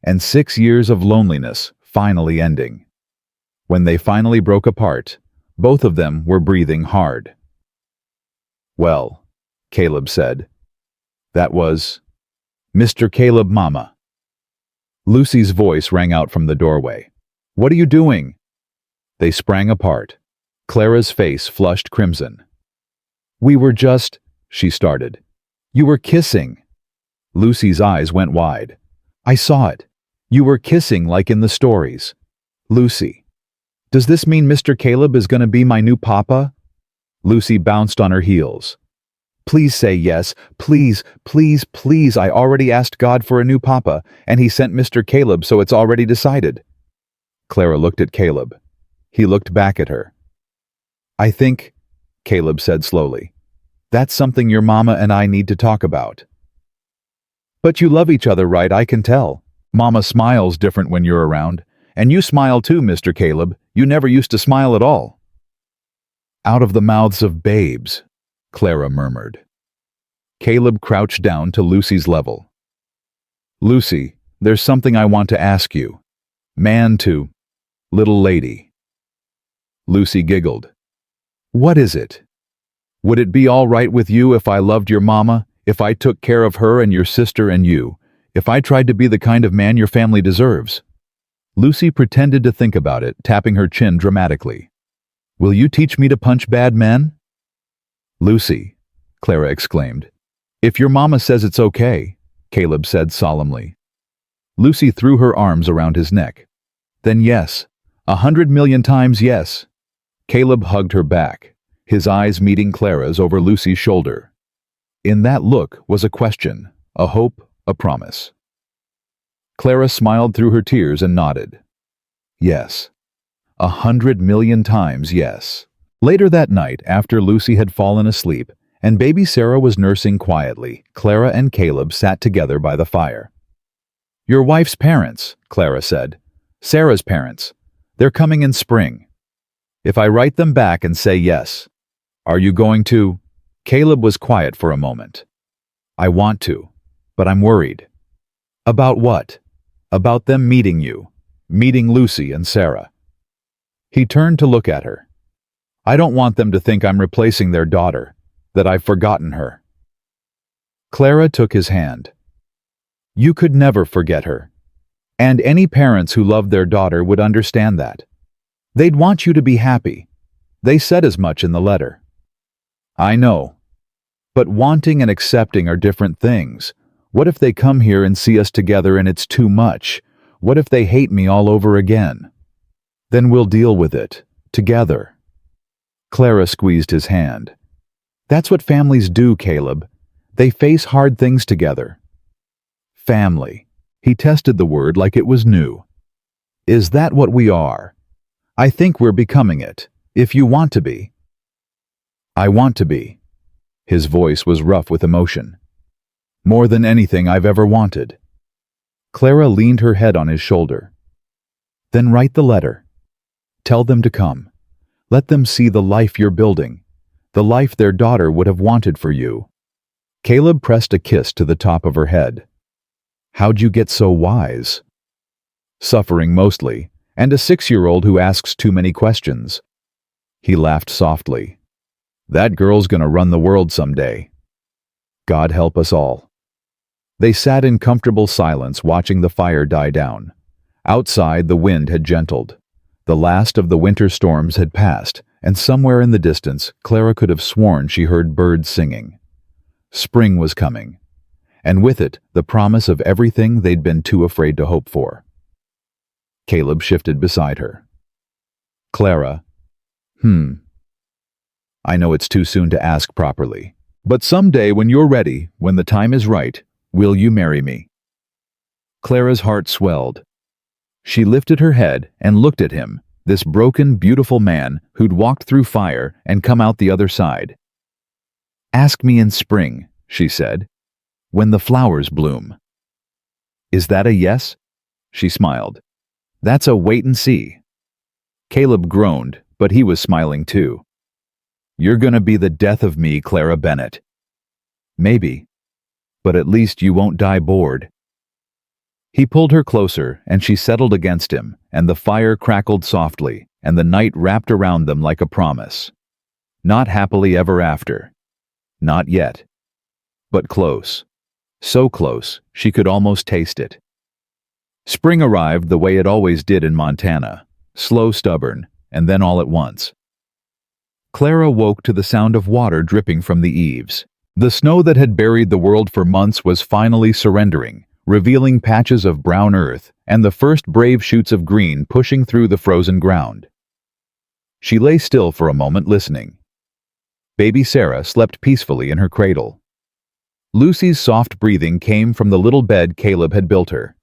S1: and 6 years of loneliness finally ending. When they finally broke apart, both of them were breathing hard. Well, Caleb said. That was Mr. Caleb, Mama. Lucy's voice rang out from the doorway. What are you doing? They sprang apart. Clara's face flushed crimson. We were just, she started. You were kissing. Lucy's eyes went wide. I saw it. You were kissing like in the stories. Lucy. Does this mean Mr. Caleb is going to be my new papa? Lucy bounced on her heels. Please say yes. Please, please, please. I already asked God for a new papa, and he sent Mr. Caleb, so it's already decided. Clara looked at Caleb. He looked back at her. I think, Caleb said slowly, that's something your mama and I need to talk about. But you love each other, right? I can tell. Mama smiles different when you're around. And you smile too, Mr. Caleb. You never used to smile at all. Out of the mouths of babes, Clara murmured. Caleb crouched down to Lucy's level. Lucy, there's something I want to ask you. Man to little lady. Lucy giggled. What is it? Would it be all right with you if I loved your mama, if I took care of her and your sister and you, if I tried to be the kind of man your family deserves? Lucy pretended to think about it, tapping her chin dramatically. Will you teach me to punch bad men? Lucy, Clara exclaimed. If your mama says it's okay, Caleb said solemnly. Lucy threw her arms around his neck. Then yes, 100 million times yes. Caleb hugged her back, his eyes meeting Clara's over Lucy's shoulder. In that look was a question, a hope, a promise. Clara smiled through her tears and nodded. Yes. 100 million times yes. Later that night, after Lucy had fallen asleep and baby Sarah was nursing quietly, Clara and Caleb sat together by the fire. Your wife's parents, Clara said. Sarah's parents. They're coming in spring. If I write them back and say yes, are you going to? Caleb was quiet for a moment. I want to, but I'm worried. About what? About them meeting you, meeting Lucy and Sarah. He turned to look at her. I don't want them to think I'm replacing their daughter, that I've forgotten her. Clara took his hand. You could never forget her. And any parents who loved their daughter would understand that. They'd want you to be happy. They said as much in the letter. I know. But wanting and accepting are different things. What if they come here and see us together and it's too much? What if they hate me all over again? Then we'll deal with it, together. Clara squeezed his hand. That's what families do, Caleb. They face hard things together. Family. He tested the word like it was new. Is that what we are? I think we're becoming it, if you want to be. I want to be. His voice was rough with emotion. More than anything I've ever wanted. Clara leaned her head on his shoulder. Then write the letter. Tell them to come. Let them see the life you're building, the life their daughter would have wanted for you. Caleb pressed a kiss to the top of her head. How'd you get so wise? Suffering mostly, and a 6-year-old who asks too many questions. He laughed softly. That girl's gonna run the world someday. God help us all. They sat in comfortable silence watching the fire die down. Outside, the wind had gentled. The last of the winter storms had passed, and somewhere in the distance, Clara could have sworn she heard birds singing. Spring was coming, and with it, the promise of everything they'd been too afraid to hope for. Caleb shifted beside her. Clara, I know it's too soon to ask properly, but someday when you're ready, when the time is right, will you marry me? Clara's heart swelled. She lifted her head and looked at him, this broken, beautiful man who'd walked through fire and come out the other side. Ask me in spring, she said, when the flowers bloom. Is that a yes? She smiled. That's a wait and see. Caleb groaned, but he was smiling too. You're gonna be the death of me, Clara Bennett. Maybe, but at least you won't die bored. He pulled her closer, and she settled against him, and the fire crackled softly, and the night wrapped around them like a promise. Not happily ever after. Not yet. But close. So close, she could almost taste it. Spring arrived the way it always did in Montana, slow, stubborn, and then all at once. Clara woke to the sound of water dripping from the eaves. The snow that had buried the world for months was finally surrendering, revealing patches of brown earth and the first brave shoots of green pushing through the frozen ground. She lay still for a moment listening. Baby Sarah slept peacefully in her cradle. Lucy's soft breathing came from the little bed Caleb had built her.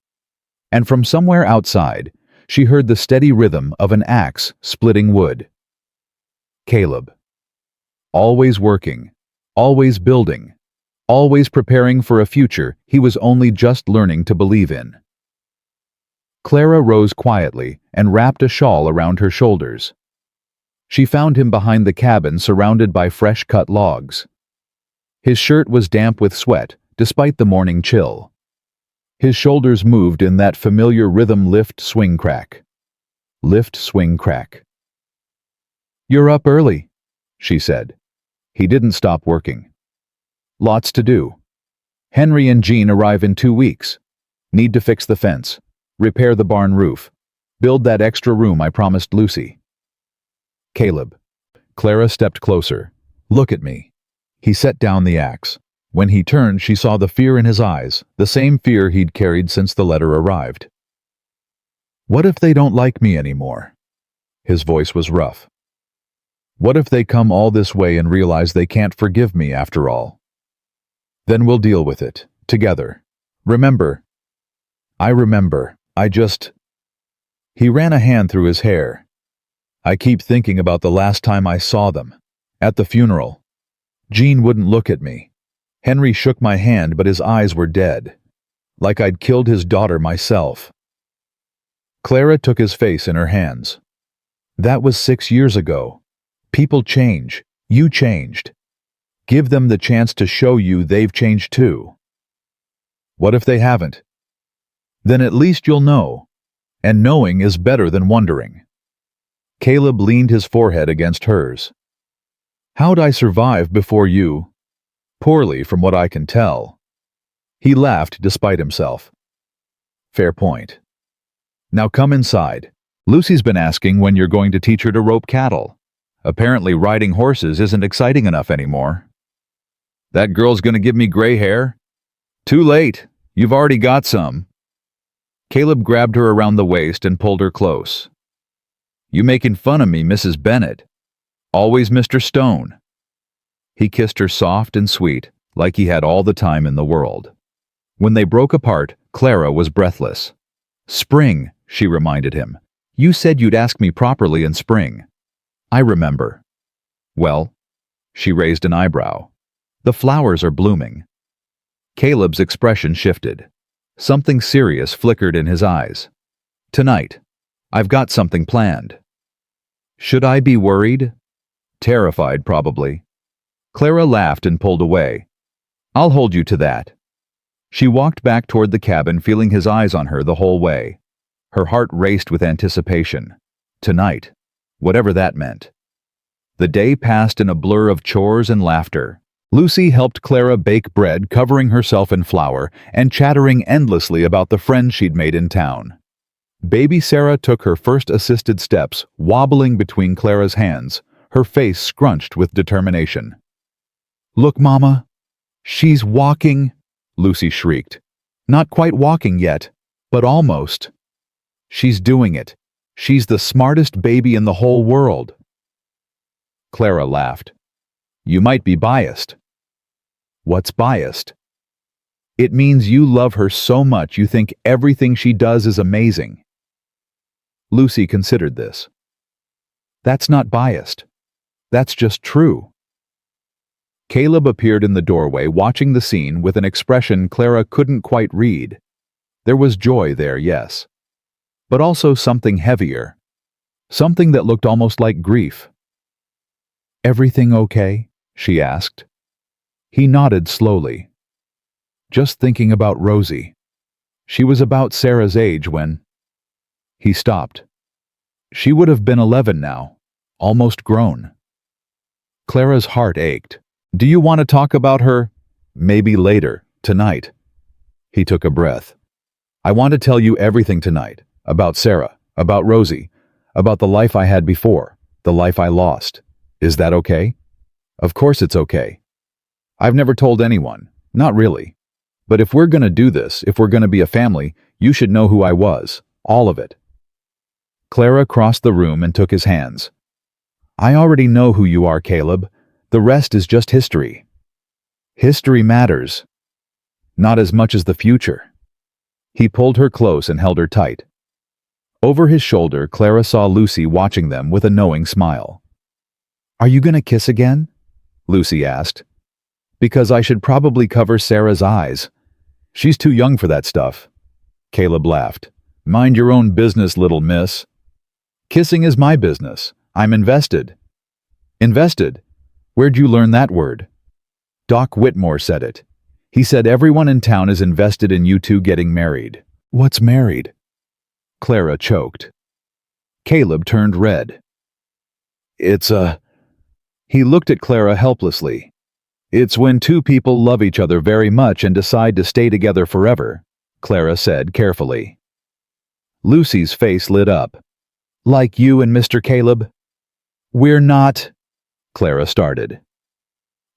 S1: And from somewhere outside, she heard the steady rhythm of an axe splitting wood. Caleb. Always working, always building, always preparing for a future he was only just learning to believe in. Clara rose quietly and wrapped a shawl around her shoulders. She found him behind the cabin surrounded by fresh-cut logs. His shirt was damp with sweat, despite the morning chill. His shoulders moved in that familiar rhythm lift, swing, crack. Lift, swing, crack. You're up early, she said. He didn't stop working. Lots to do. Henry and Jean arrive in 2 weeks. Need to fix the fence, repair the barn roof, build that extra room I promised Lucy. Caleb. Clara stepped closer. Look at me. He set down the axe. When he turned, she saw the fear in his eyes, the same fear he'd carried since the letter arrived. What if they don't like me anymore? His voice was rough. What if they come all this way and realize they can't forgive me after all? Then we'll deal with it, together. Remember. I remember. He ran a hand through his hair. I keep thinking about the last time I saw them. At the funeral. Jean wouldn't look at me. Henry shook my hand, but his eyes were dead. Like I'd killed his daughter myself. Clara took his face in her hands. That was 6 years ago. People change. You changed. Give them the chance to show you they've changed too. What if they haven't? Then at least you'll know. And knowing is better than wondering. Caleb leaned his forehead against hers. How'd I survive before you? Poorly, from what I can tell. He laughed despite himself. Fair point. Now come inside. Lucy's been asking when you're going to teach her to rope cattle. Apparently riding horses isn't exciting enough anymore. That girl's gonna give me gray hair? Too late. You've already got some. Caleb grabbed her around the waist and pulled her close. You making fun of me, Mrs. Bennett. Always Mr. Stone. He kissed her soft and sweet, like he had all the time in the world. When they broke apart, Clara was breathless. Spring, she reminded him. You said you'd ask me properly in spring. I remember. Well, she raised an eyebrow. The flowers are blooming. Caleb's expression shifted. Something serious flickered in his eyes. Tonight, I've got something planned. Should I be worried? Terrified, probably. Clara laughed and pulled away. I'll hold you to that. She walked back toward the cabin, feeling his eyes on her the whole way. Her heart raced with anticipation. Tonight, whatever that meant. The day passed in a blur of chores and laughter. Lucy helped Clara bake bread, covering herself in flour, and chattering endlessly about the friends she'd made in town. Baby Sarah took her first assisted steps, wobbling between Clara's hands, her face scrunched with determination. Look, Mama. She's walking, Lucy shrieked. Not quite walking yet, but almost. She's doing it. She's the smartest baby in the whole world. Clara laughed. You might be biased. What's biased? It means you love her so much you think everything she does is amazing. Lucy considered this. That's not biased. That's just true. Caleb appeared in the doorway, watching the scene with an expression Clara couldn't quite read. There was joy there, yes. But also something heavier. Something that looked almost like grief. Everything okay? She asked. He nodded slowly. Just thinking about Rosie. She was about Sarah's age when... He stopped. She would have been 11 now, almost grown. Clara's heart ached. Do you want to talk about her? Maybe later, tonight. He took a breath. I want to tell you everything tonight. About Sarah, about Rosie, about the life I had before, the life I lost. Is that okay? Of course it's okay. I've never told anyone, not really. But if we're going to do this, if we're going to be a family, you should know who I was, all of it. Clara crossed the room and took his hands. I already know who you are, Caleb. The rest is just history. History matters. Not as much as the future. He pulled her close and held her tight. Over his shoulder, Clara saw Lucy watching them with a knowing smile. Are you going to kiss again? Lucy asked. Because I should probably cover Sarah's eyes. She's too young for that stuff. Caleb laughed. Mind your own business, little miss. Kissing is my business. I'm invested. Invested? Where'd you learn that word? Doc Whitmore said it. He said everyone in town is invested in you two getting married. What's married? Clara choked. Caleb turned red. It's a... He looked at Clara helplessly. It's when two people love each other very much and decide to stay together forever, Clara said carefully. Lucy's face lit up. Like you and Mr. Caleb? We're not... Clara started.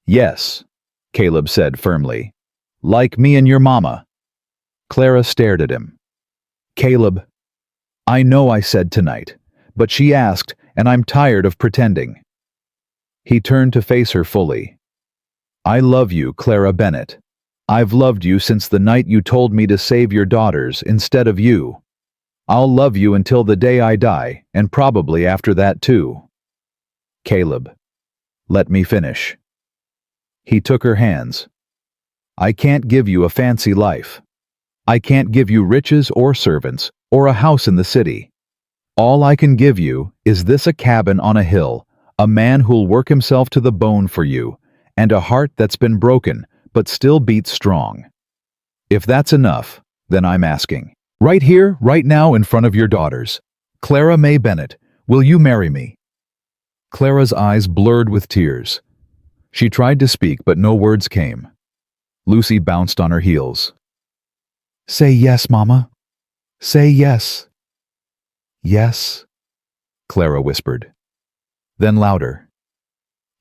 S1: Yes, Caleb said firmly. Like me and your mama. Clara stared at him. Caleb, I know I said tonight, but she asked, and I'm tired of pretending. He turned to face her fully. I love you, Clara Bennett. I've loved you since the night you told me to save your daughters instead of you. I'll love you until the day I die, and probably after that too. Caleb, let me finish. He took her hands. I can't give you a fancy life. I can't give you riches or servants or a house in the city. All I can give you is this: a cabin on a hill, a man who'll work himself to the bone for you, and a heart that's been broken but still beats strong. If that's enough, then I'm asking. Right here, right now, in front of your daughters. Clara May Bennett, will you marry me? Clara's eyes blurred with tears. She tried to speak, but no words came. Lucy bounced on her heels. Say yes, Mama. Say yes. Yes, Clara whispered. Then louder.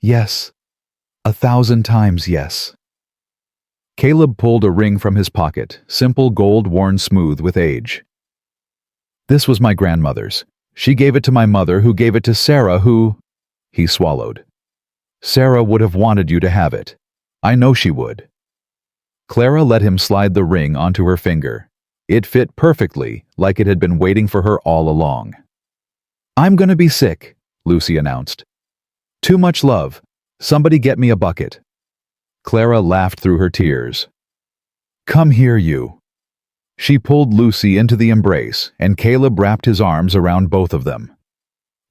S1: Yes. 1,000 times yes. Caleb pulled a ring from his pocket, simple gold worn smooth with age. This was my grandmother's. She gave it to my mother, who gave it to Sarah, who... He swallowed. Sarah would have wanted you to have it. I know she would. Clara let him slide the ring onto her finger. It fit perfectly, like it had been waiting for her all along. I'm gonna be sick, Lucy announced. Too much love. Somebody get me a bucket. Clara laughed through her tears. Come here, you. She pulled Lucy into the embrace, and Caleb wrapped his arms around both of them.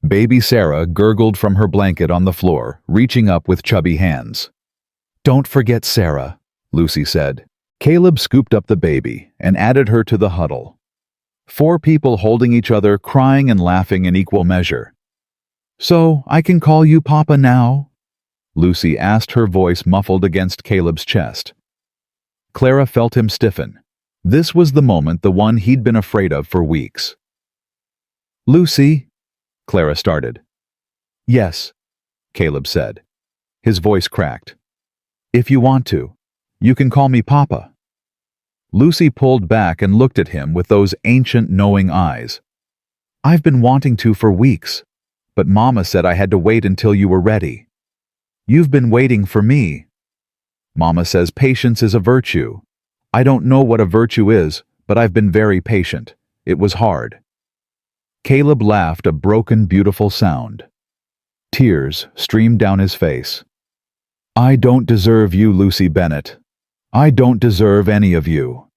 S1: Baby Sarah gurgled from her blanket on the floor, reaching up with chubby hands. Don't forget Sarah, Lucy said. Caleb scooped up the baby and added her to the huddle. 4 people holding each other, crying and laughing in equal measure. So, I can call you Papa now? Lucy asked, her voice muffled against Caleb's chest. Clara felt him stiffen. This was the moment, the one he'd been afraid of for weeks. Lucy, Clara started. Yes, Caleb said. His voice cracked. If you want to, you can call me Papa. Lucy pulled back and looked at him with those ancient knowing eyes. I've been wanting to for weeks, but Mama said I had to wait until you were ready. You've been waiting for me. Mama says patience is a virtue. I don't know what a virtue is, but I've been very patient. It was hard. Caleb laughed, a broken, beautiful sound. Tears streamed down his face. I don't deserve you, Lucy Bennett. I don't deserve any of you.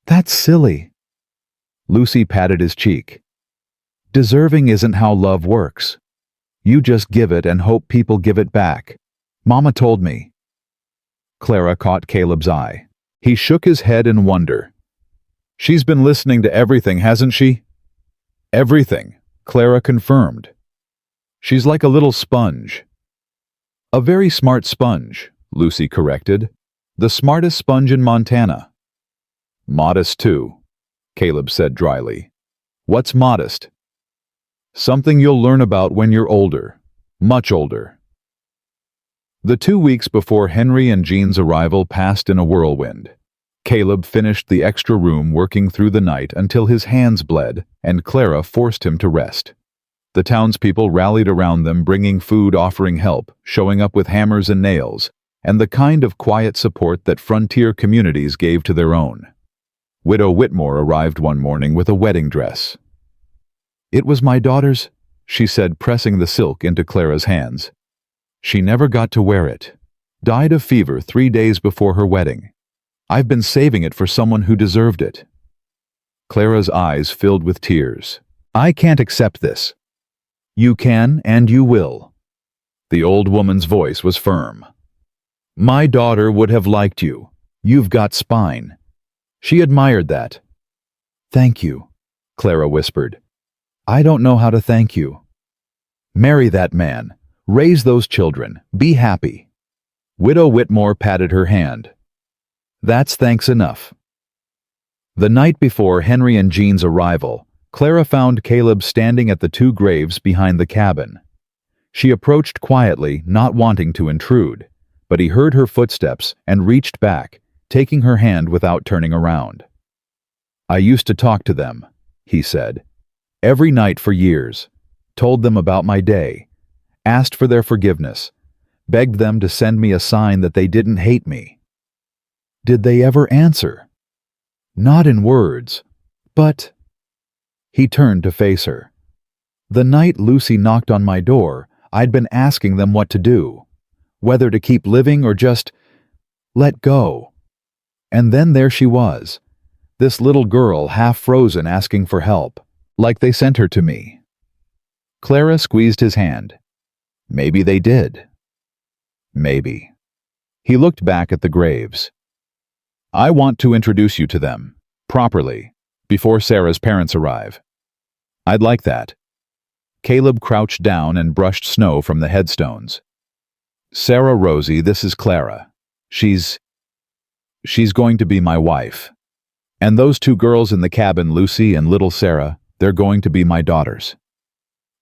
S1: That's silly. Lucy patted his cheek. Deserving isn't how love works. You just give it and hope people give it back. Mama told me. Clara caught Caleb's eye. He shook his head in wonder. She's been listening to everything, hasn't she? Everything, Clara confirmed. She's like a little sponge. A very smart sponge, Lucy corrected. The smartest sponge in Montana. Modest too, Caleb said dryly. What's modest? Something you'll learn about when you're older. Much older. The 2 weeks before Henry and Jean's arrival passed in a whirlwind. Caleb finished the extra room working through the night until his hands bled, and Clara forced him to rest. The townspeople rallied around them, bringing food, offering help, showing up with hammers and nails, and the kind of quiet support that frontier communities gave to their own. Widow Whitmore arrived one morning with a wedding dress. It was my daughter's, she said, pressing the silk into Clara's hands. She never got to wear it. Died of fever 3 days before her wedding. I've been saving it for someone who deserved it. Clara's eyes filled with tears. I can't accept this. You can and you will. The old woman's voice was firm. My daughter would have liked you. You've got spine. She admired that. Thank you, Clara whispered. I don't know how to thank you. Marry that man. Raise those children. Be happy. Widow Whitmore patted her hand. That's thanks enough. The night before Henry and Jean's arrival, Clara found Caleb standing at the 2 graves behind the cabin. She approached quietly, not wanting to intrude, but he heard her footsteps and reached back, taking her hand without turning around. I used to talk to them, he said. Every night for years. Told them about my day. Asked for their forgiveness. Begged them to send me a sign that they didn't hate me. Did they ever answer? Not in words, but... He turned to face her. The night Lucy knocked on my door, I'd been asking them what to do. Whether to keep living or just let go. And then there she was, this little girl half frozen asking for help, like they sent her to me. Clara squeezed his hand. Maybe they did. Maybe. He looked back at the graves. I want to introduce you to them, properly, before Sarah's parents arrive. I'd like that. Caleb crouched down and brushed snow from the headstones. Sarah Rosie, this is Clara. She's going to be my wife. And those 2 girls in the cabin, Lucy and little Sarah, they're going to be my daughters.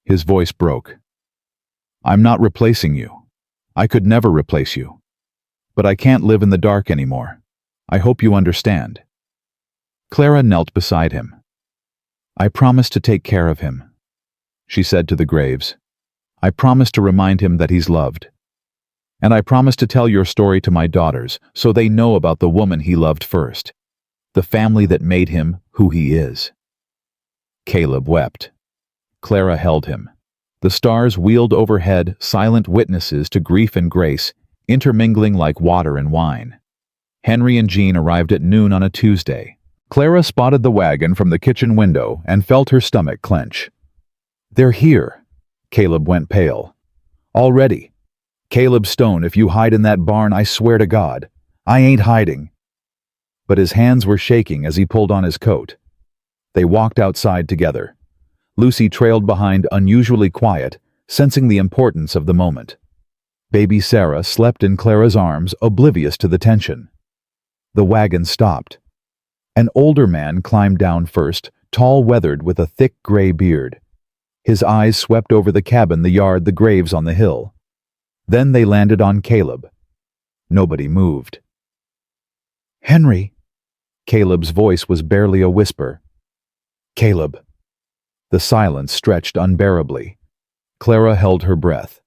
S1: His voice broke. I'm not replacing you. I could never replace you. But I can't live in the dark anymore. I hope you understand. Clara knelt beside him. I promise to take care of him, she said to the graves. I promise to remind him that he's loved. And I promise to tell your story to my daughters so they know about the woman he loved first, the family that made him who he is. Caleb wept. Clara held him. The stars wheeled overhead, silent witnesses to grief and grace, intermingling like water and wine. Henry and Jean arrived at noon on a Tuesday. Clara spotted the wagon from the kitchen window and felt her stomach clench. They're here. Caleb went pale. Already. Caleb Stone, if you hide in that barn, I swear to God, I ain't hiding. But his hands were shaking as he pulled on his coat. They walked outside together. Lucy trailed behind, unusually quiet, sensing the importance of the moment. Baby Sarah slept in Clara's arms, oblivious to the tension. The wagon stopped. An older man climbed down first, tall, weathered, with a thick gray beard. His eyes swept over the cabin, the yard, the graves on the hill. Then they landed on Caleb. Nobody moved. Henry. Caleb's voice was barely a whisper. Caleb. The silence stretched unbearably. Clara held her breath.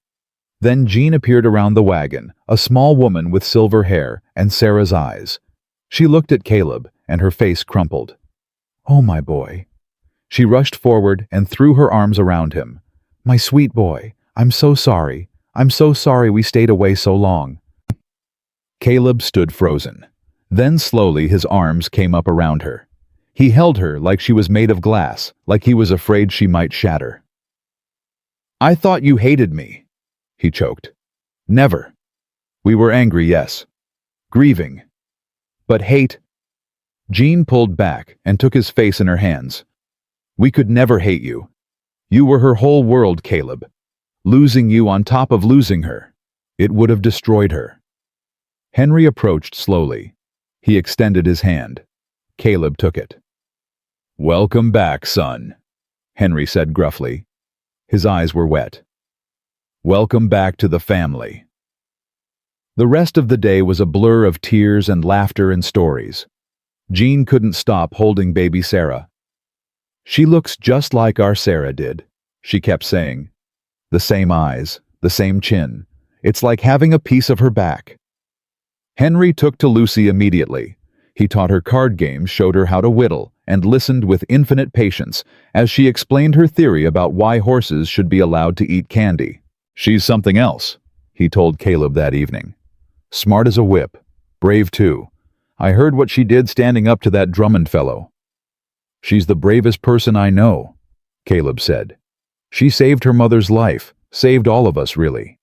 S1: Then Jean appeared around the wagon, a small woman with silver hair and Sarah's eyes. She looked at Caleb, and her face crumpled. Oh, my boy. She rushed forward and threw her arms around him. My sweet boy, I'm so sorry. I'm so sorry we stayed away so long. Caleb stood frozen. Then slowly his arms came up around her. He held her like she was made of glass, like he was afraid she might shatter. I thought you hated me, he choked. Never. We were angry, yes. Grieving. But hate. Jean pulled back and took his face in her hands. We could never hate you. You were her whole world, Caleb. Losing you on top of losing her. It would have destroyed her. Henry approached slowly. He extended his hand. Caleb took it. Welcome back, son, Henry said gruffly. His eyes were wet. Welcome back to the family. The rest of the day was a blur of tears and laughter and stories. Jean couldn't stop holding baby Sarah. She looks just like our Sarah did, she kept saying. The same eyes, the same chin. It's like having a piece of her back. Henry took to Lucy immediately. He taught her card games, showed her how to whittle, and listened with infinite patience as she explained her theory about why horses should be allowed to eat candy. She's something else, he told Caleb that evening. Smart as a whip. Brave too. I heard what she did standing up to that Drummond fellow. She's the bravest person I know, Caleb said. She saved her mother's life, saved all of us, really.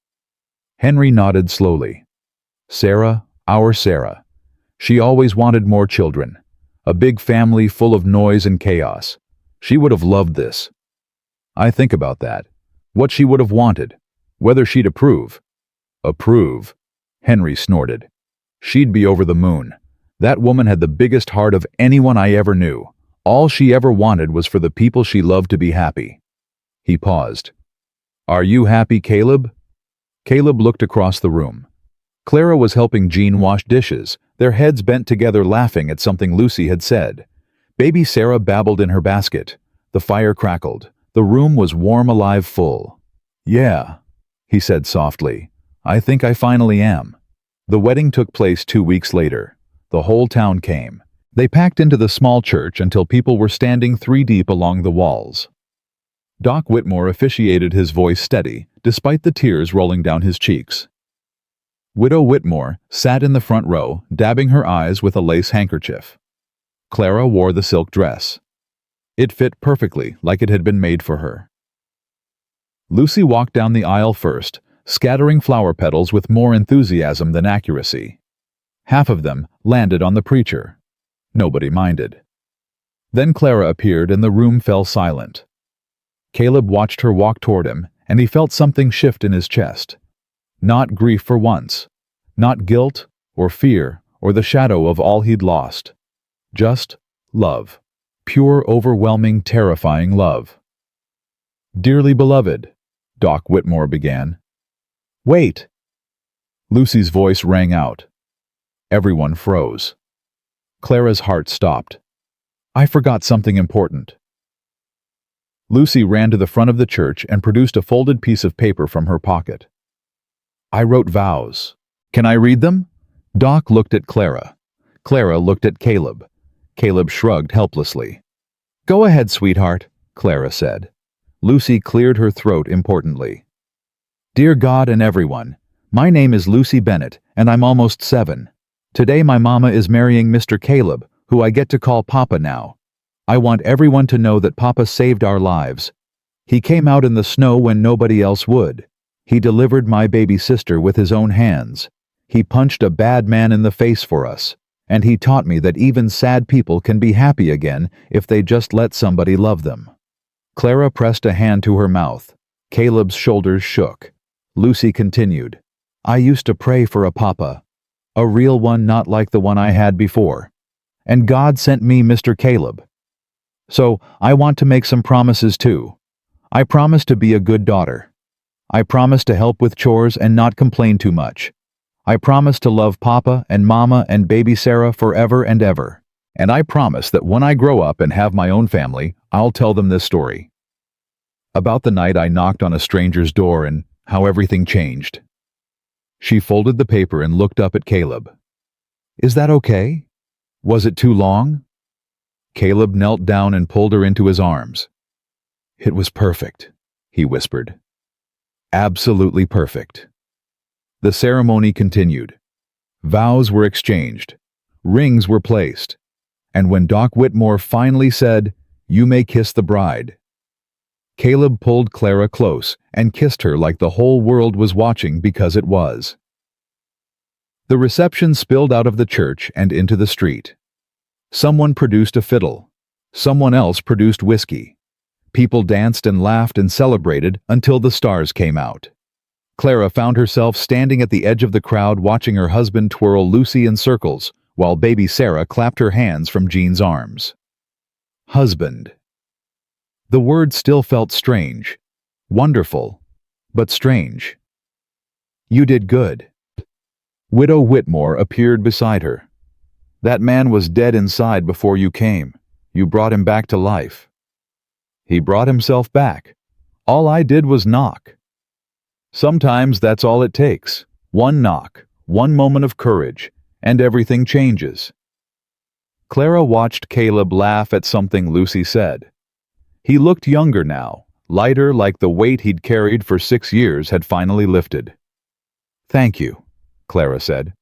S1: Henry nodded slowly. Sarah, our Sarah. She always wanted more children. A big family full of noise and chaos. She would have loved this. I think about that. What she would have wanted. Whether she'd approve. Approve? Henry snorted. She'd be over the moon. That woman had the biggest heart of anyone I ever knew. All she ever wanted was for the people she loved to be happy. He paused. Are you happy, Caleb? Caleb looked across the room. Clara was helping Jean wash dishes, their heads bent together laughing at something Lucy had said. Baby Sarah babbled in her basket. The fire crackled. The room was warm, alive, full. Yeah, he said softly. I think I finally am. The wedding took place 2 weeks later. The whole town came. They packed into the small church until people were standing 3 deep along the walls. Doc Whitmore officiated, his voice steady, despite the tears rolling down his cheeks. Widow Whitmore sat in the front row, dabbing her eyes with a lace handkerchief. Clara wore the silk dress. It fit perfectly, like it had been made for her. Lucy walked down the aisle first, scattering flower petals with more enthusiasm than accuracy. Half of them landed on the preacher. Nobody minded. Then Clara appeared and the room fell silent. Caleb watched her walk toward him, and he felt something shift in his chest. Not grief for once. Not guilt, or fear, or the shadow of all he'd lost. Just love. Pure, overwhelming, terrifying love. Dearly beloved, Doc Whitmore began. "Wait!" Lucy's voice rang out. Everyone froze. Clara's heart stopped. "I forgot something important." Lucy ran to the front of the church and produced a folded piece of paper from her pocket. "I wrote vows. Can I read them?" Doc looked at Clara. Clara looked at Caleb. Caleb shrugged helplessly. "Go ahead, sweetheart," Clara said. Lucy cleared her throat importantly. "Dear God and everyone, my name is Lucy Bennett, and I'm almost 7. Today my mama is marrying Mr. Caleb, who I get to call Papa now. I want everyone to know that Papa saved our lives. He came out in the snow when nobody else would. He delivered my baby sister with his own hands. He punched a bad man in the face for us. And he taught me that even sad people can be happy again if they just let somebody love them." Clara pressed a hand to her mouth. Caleb's shoulders shook. Lucy continued, "I used to pray for a papa. A real one, not like the one I had before. And God sent me Mr. Caleb. So I want to make some promises too. I promise to be a good daughter. I promise to help with chores and not complain too much. I promise to love Papa and Mama and baby Sarah forever and ever. And I promise that when I grow up and have my own family, I'll tell them this story." About the night I knocked on a stranger's door and how everything changed. She folded the paper and looked up at Caleb. "Is that okay? Was it too long?" Caleb knelt down and pulled her into his arms. "It was perfect," he whispered. "Absolutely perfect." The ceremony continued. Vows were exchanged. Rings were placed. And when Doc Whitmore finally said, "You may kiss the bride," Caleb pulled Clara close and kissed her like the whole world was watching, because it was. The reception spilled out of the church and into the street. Someone produced a fiddle. Someone else produced whiskey. People danced and laughed and celebrated until the stars came out. Clara found herself standing at the edge of the crowd watching her husband twirl Lucy in circles, while baby Sarah clapped her hands from Jean's arms. Husband. The word still felt strange. Wonderful, but strange. "You did good." Widow Whitmore appeared beside her. "That man was dead inside before you came. You brought him back to life." "He brought himself back. All I did was knock." Sometimes that's all it takes. One knock, one moment of courage, and everything changes. Clara watched Caleb laugh at something Lucy said. He looked younger now, lighter, like the weight he'd carried for 6 years had finally lifted. "Thank you," Clara said,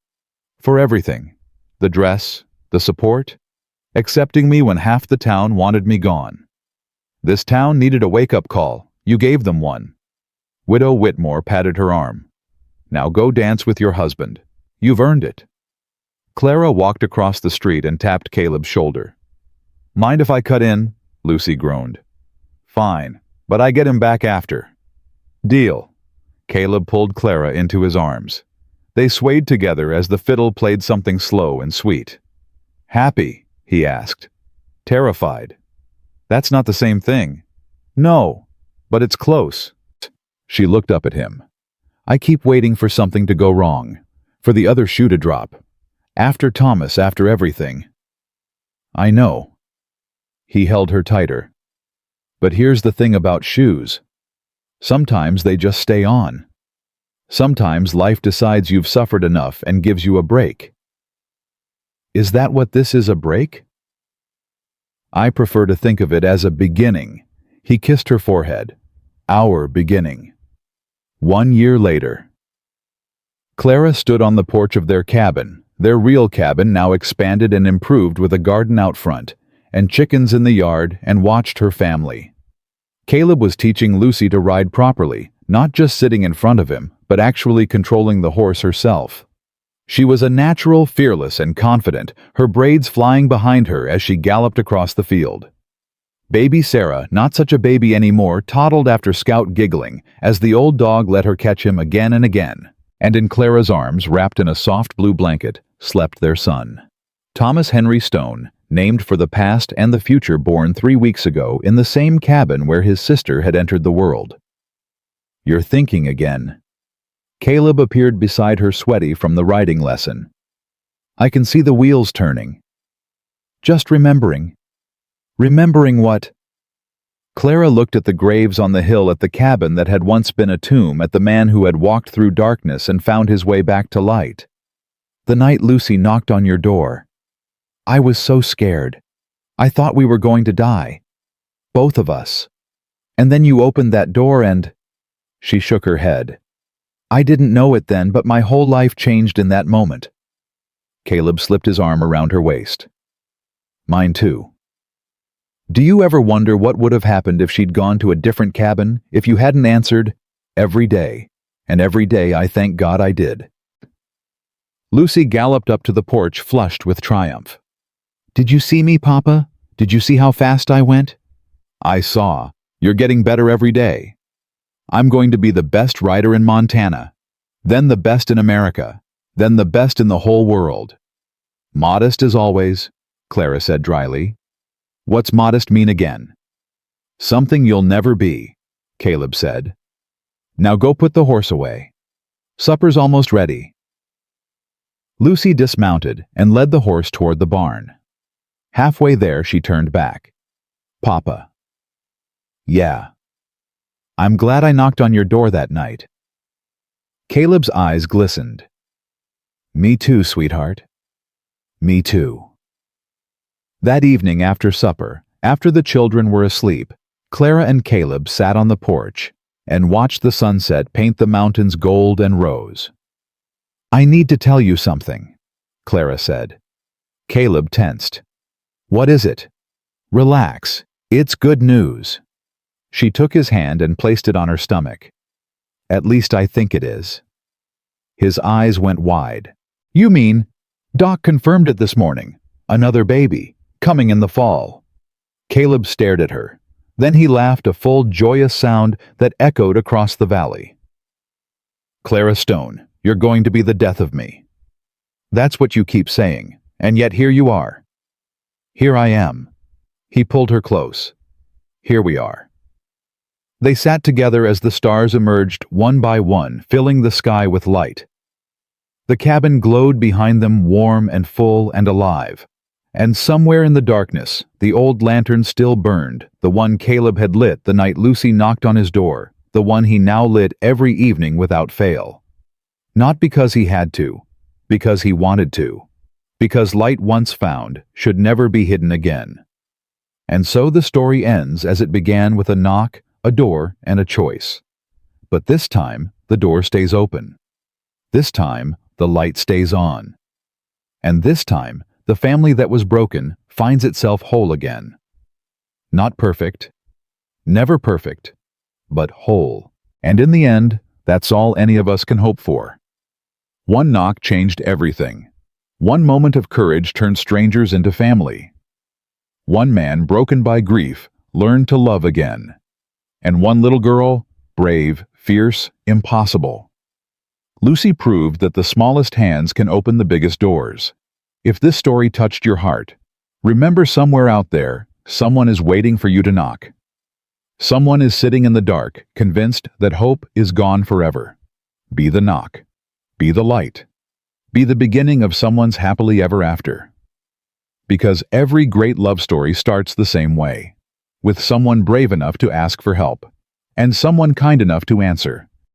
S1: "for everything. The dress, the support, accepting me when half the town wanted me gone. This town needed a wake-up call. You gave them one." Widow Whitmore patted her arm. "Now go dance with your husband. You've earned it." Clara walked across the street and tapped Caleb's shoulder. "Mind if I cut in?" Lucy groaned. "Fine, but I get him back after." "Deal." Caleb pulled Clara into his arms. They swayed together as the fiddle played something slow and sweet. "Happy?" he asked. "Terrified." "That's not the same thing." "No, but it's close." She looked up at him. "I keep waiting for something to go wrong, for the other shoe to drop. After Thomas, after everything." "I know." He held her tighter. "But here's the thing about shoes. Sometimes they just stay on. Sometimes life decides you've suffered enough and gives you a break." "Is that what this is, a break?" "I prefer to think of it as a beginning." He kissed her forehead. "Our beginning." 1 year later. Clara stood on the porch of their cabin, their real cabin now expanded and improved with a garden out front, and chickens in the yard, and watched her family. Caleb was teaching Lucy to ride properly, not just sitting in front of him, but actually controlling the horse herself. She was a natural, fearless, and confident, her braids flying behind her as she galloped across the field. Baby Sarah, not such a baby anymore, toddled after Scout giggling as the old dog let her catch him again and again, and in Clara's arms, wrapped in a soft blue blanket, slept their son. Thomas Henry Stone, named for the past and the future, born 3 weeks ago in the same cabin where his sister had entered the world. You're thinking again. Caleb appeared beside her, sweaty from the riding lesson. I can see the wheels turning. Just remembering. Remembering what? Clara looked at the graves on the hill, at the cabin that had once been a tomb, at the man who had walked through darkness and found his way back to light. The night Lucy knocked on your door. I was so scared. I thought we were going to die. Both of us. And then you opened that door and... She shook her head. I didn't know it then, but my whole life changed in that moment. Caleb slipped his arm around her waist. Mine too. Do you ever wonder what would have happened if she'd gone to a different cabin, if you hadn't answered? Every day. And every day I thank God I did. Lucy galloped up to the porch, flushed with triumph. Did you see me, Papa? Did you see how fast I went? I saw. You're getting better every day. I'm going to be the best rider in Montana, then the best in America, then the best in the whole world. Modest as always, Clara said dryly. What's modest mean again? Something you'll never be, Caleb said. Now go put the horse away. Supper's almost ready. Lucy dismounted and led the horse toward the barn. Halfway there, she turned back. Papa. Yeah. I'm glad I knocked on your door that night. Caleb's eyes glistened. Me too, sweetheart. Me too. That evening after supper, after the children were asleep, Clara and Caleb sat on the porch and watched the sunset paint the mountains gold and rose. I need to tell you something, Clara said. Caleb tensed. What is it? Relax. It's good news. She took his hand and placed it on her stomach. At least I think it is. His eyes went wide. You mean? Doc confirmed it this morning. Another baby. Coming in the fall. Caleb stared at her. Then he laughed, a full, joyous sound that echoed across the valley. Clara Stone, you're going to be the death of me. That's what you keep saying, and yet here you are. Here I am. He pulled her close. Here we are. They sat together as the stars emerged one by one, filling the sky with light. The cabin glowed behind them, warm and full and alive. And somewhere in the darkness, the old lantern still burned, the one Caleb had lit the night Lucy knocked on his door, the one he now lit every evening without fail. Not because he had to, because he wanted to, because light once found should never be hidden again. And so the story ends as it began, with a knock, a door, and a choice. But this time, the door stays open. This time, the light stays on. And this time, the family that was broken finds itself whole again. Not perfect, never perfect, but whole. And in the end, that's all any of us can hope for. One knock changed everything. One moment of courage turned strangers into family. One man, broken by grief, learned to love again. And one little girl, brave, fierce, impossible. Lucy proved that the smallest hands can open the biggest doors. If this story touched your heart, remember, somewhere out there, someone is waiting for you to knock. Someone is sitting in the dark, convinced that hope is gone forever. Be the knock. Be the light. Be the beginning of someone's happily ever after. Because every great love story starts the same way, with someone brave enough to ask for help, and someone kind enough to answer.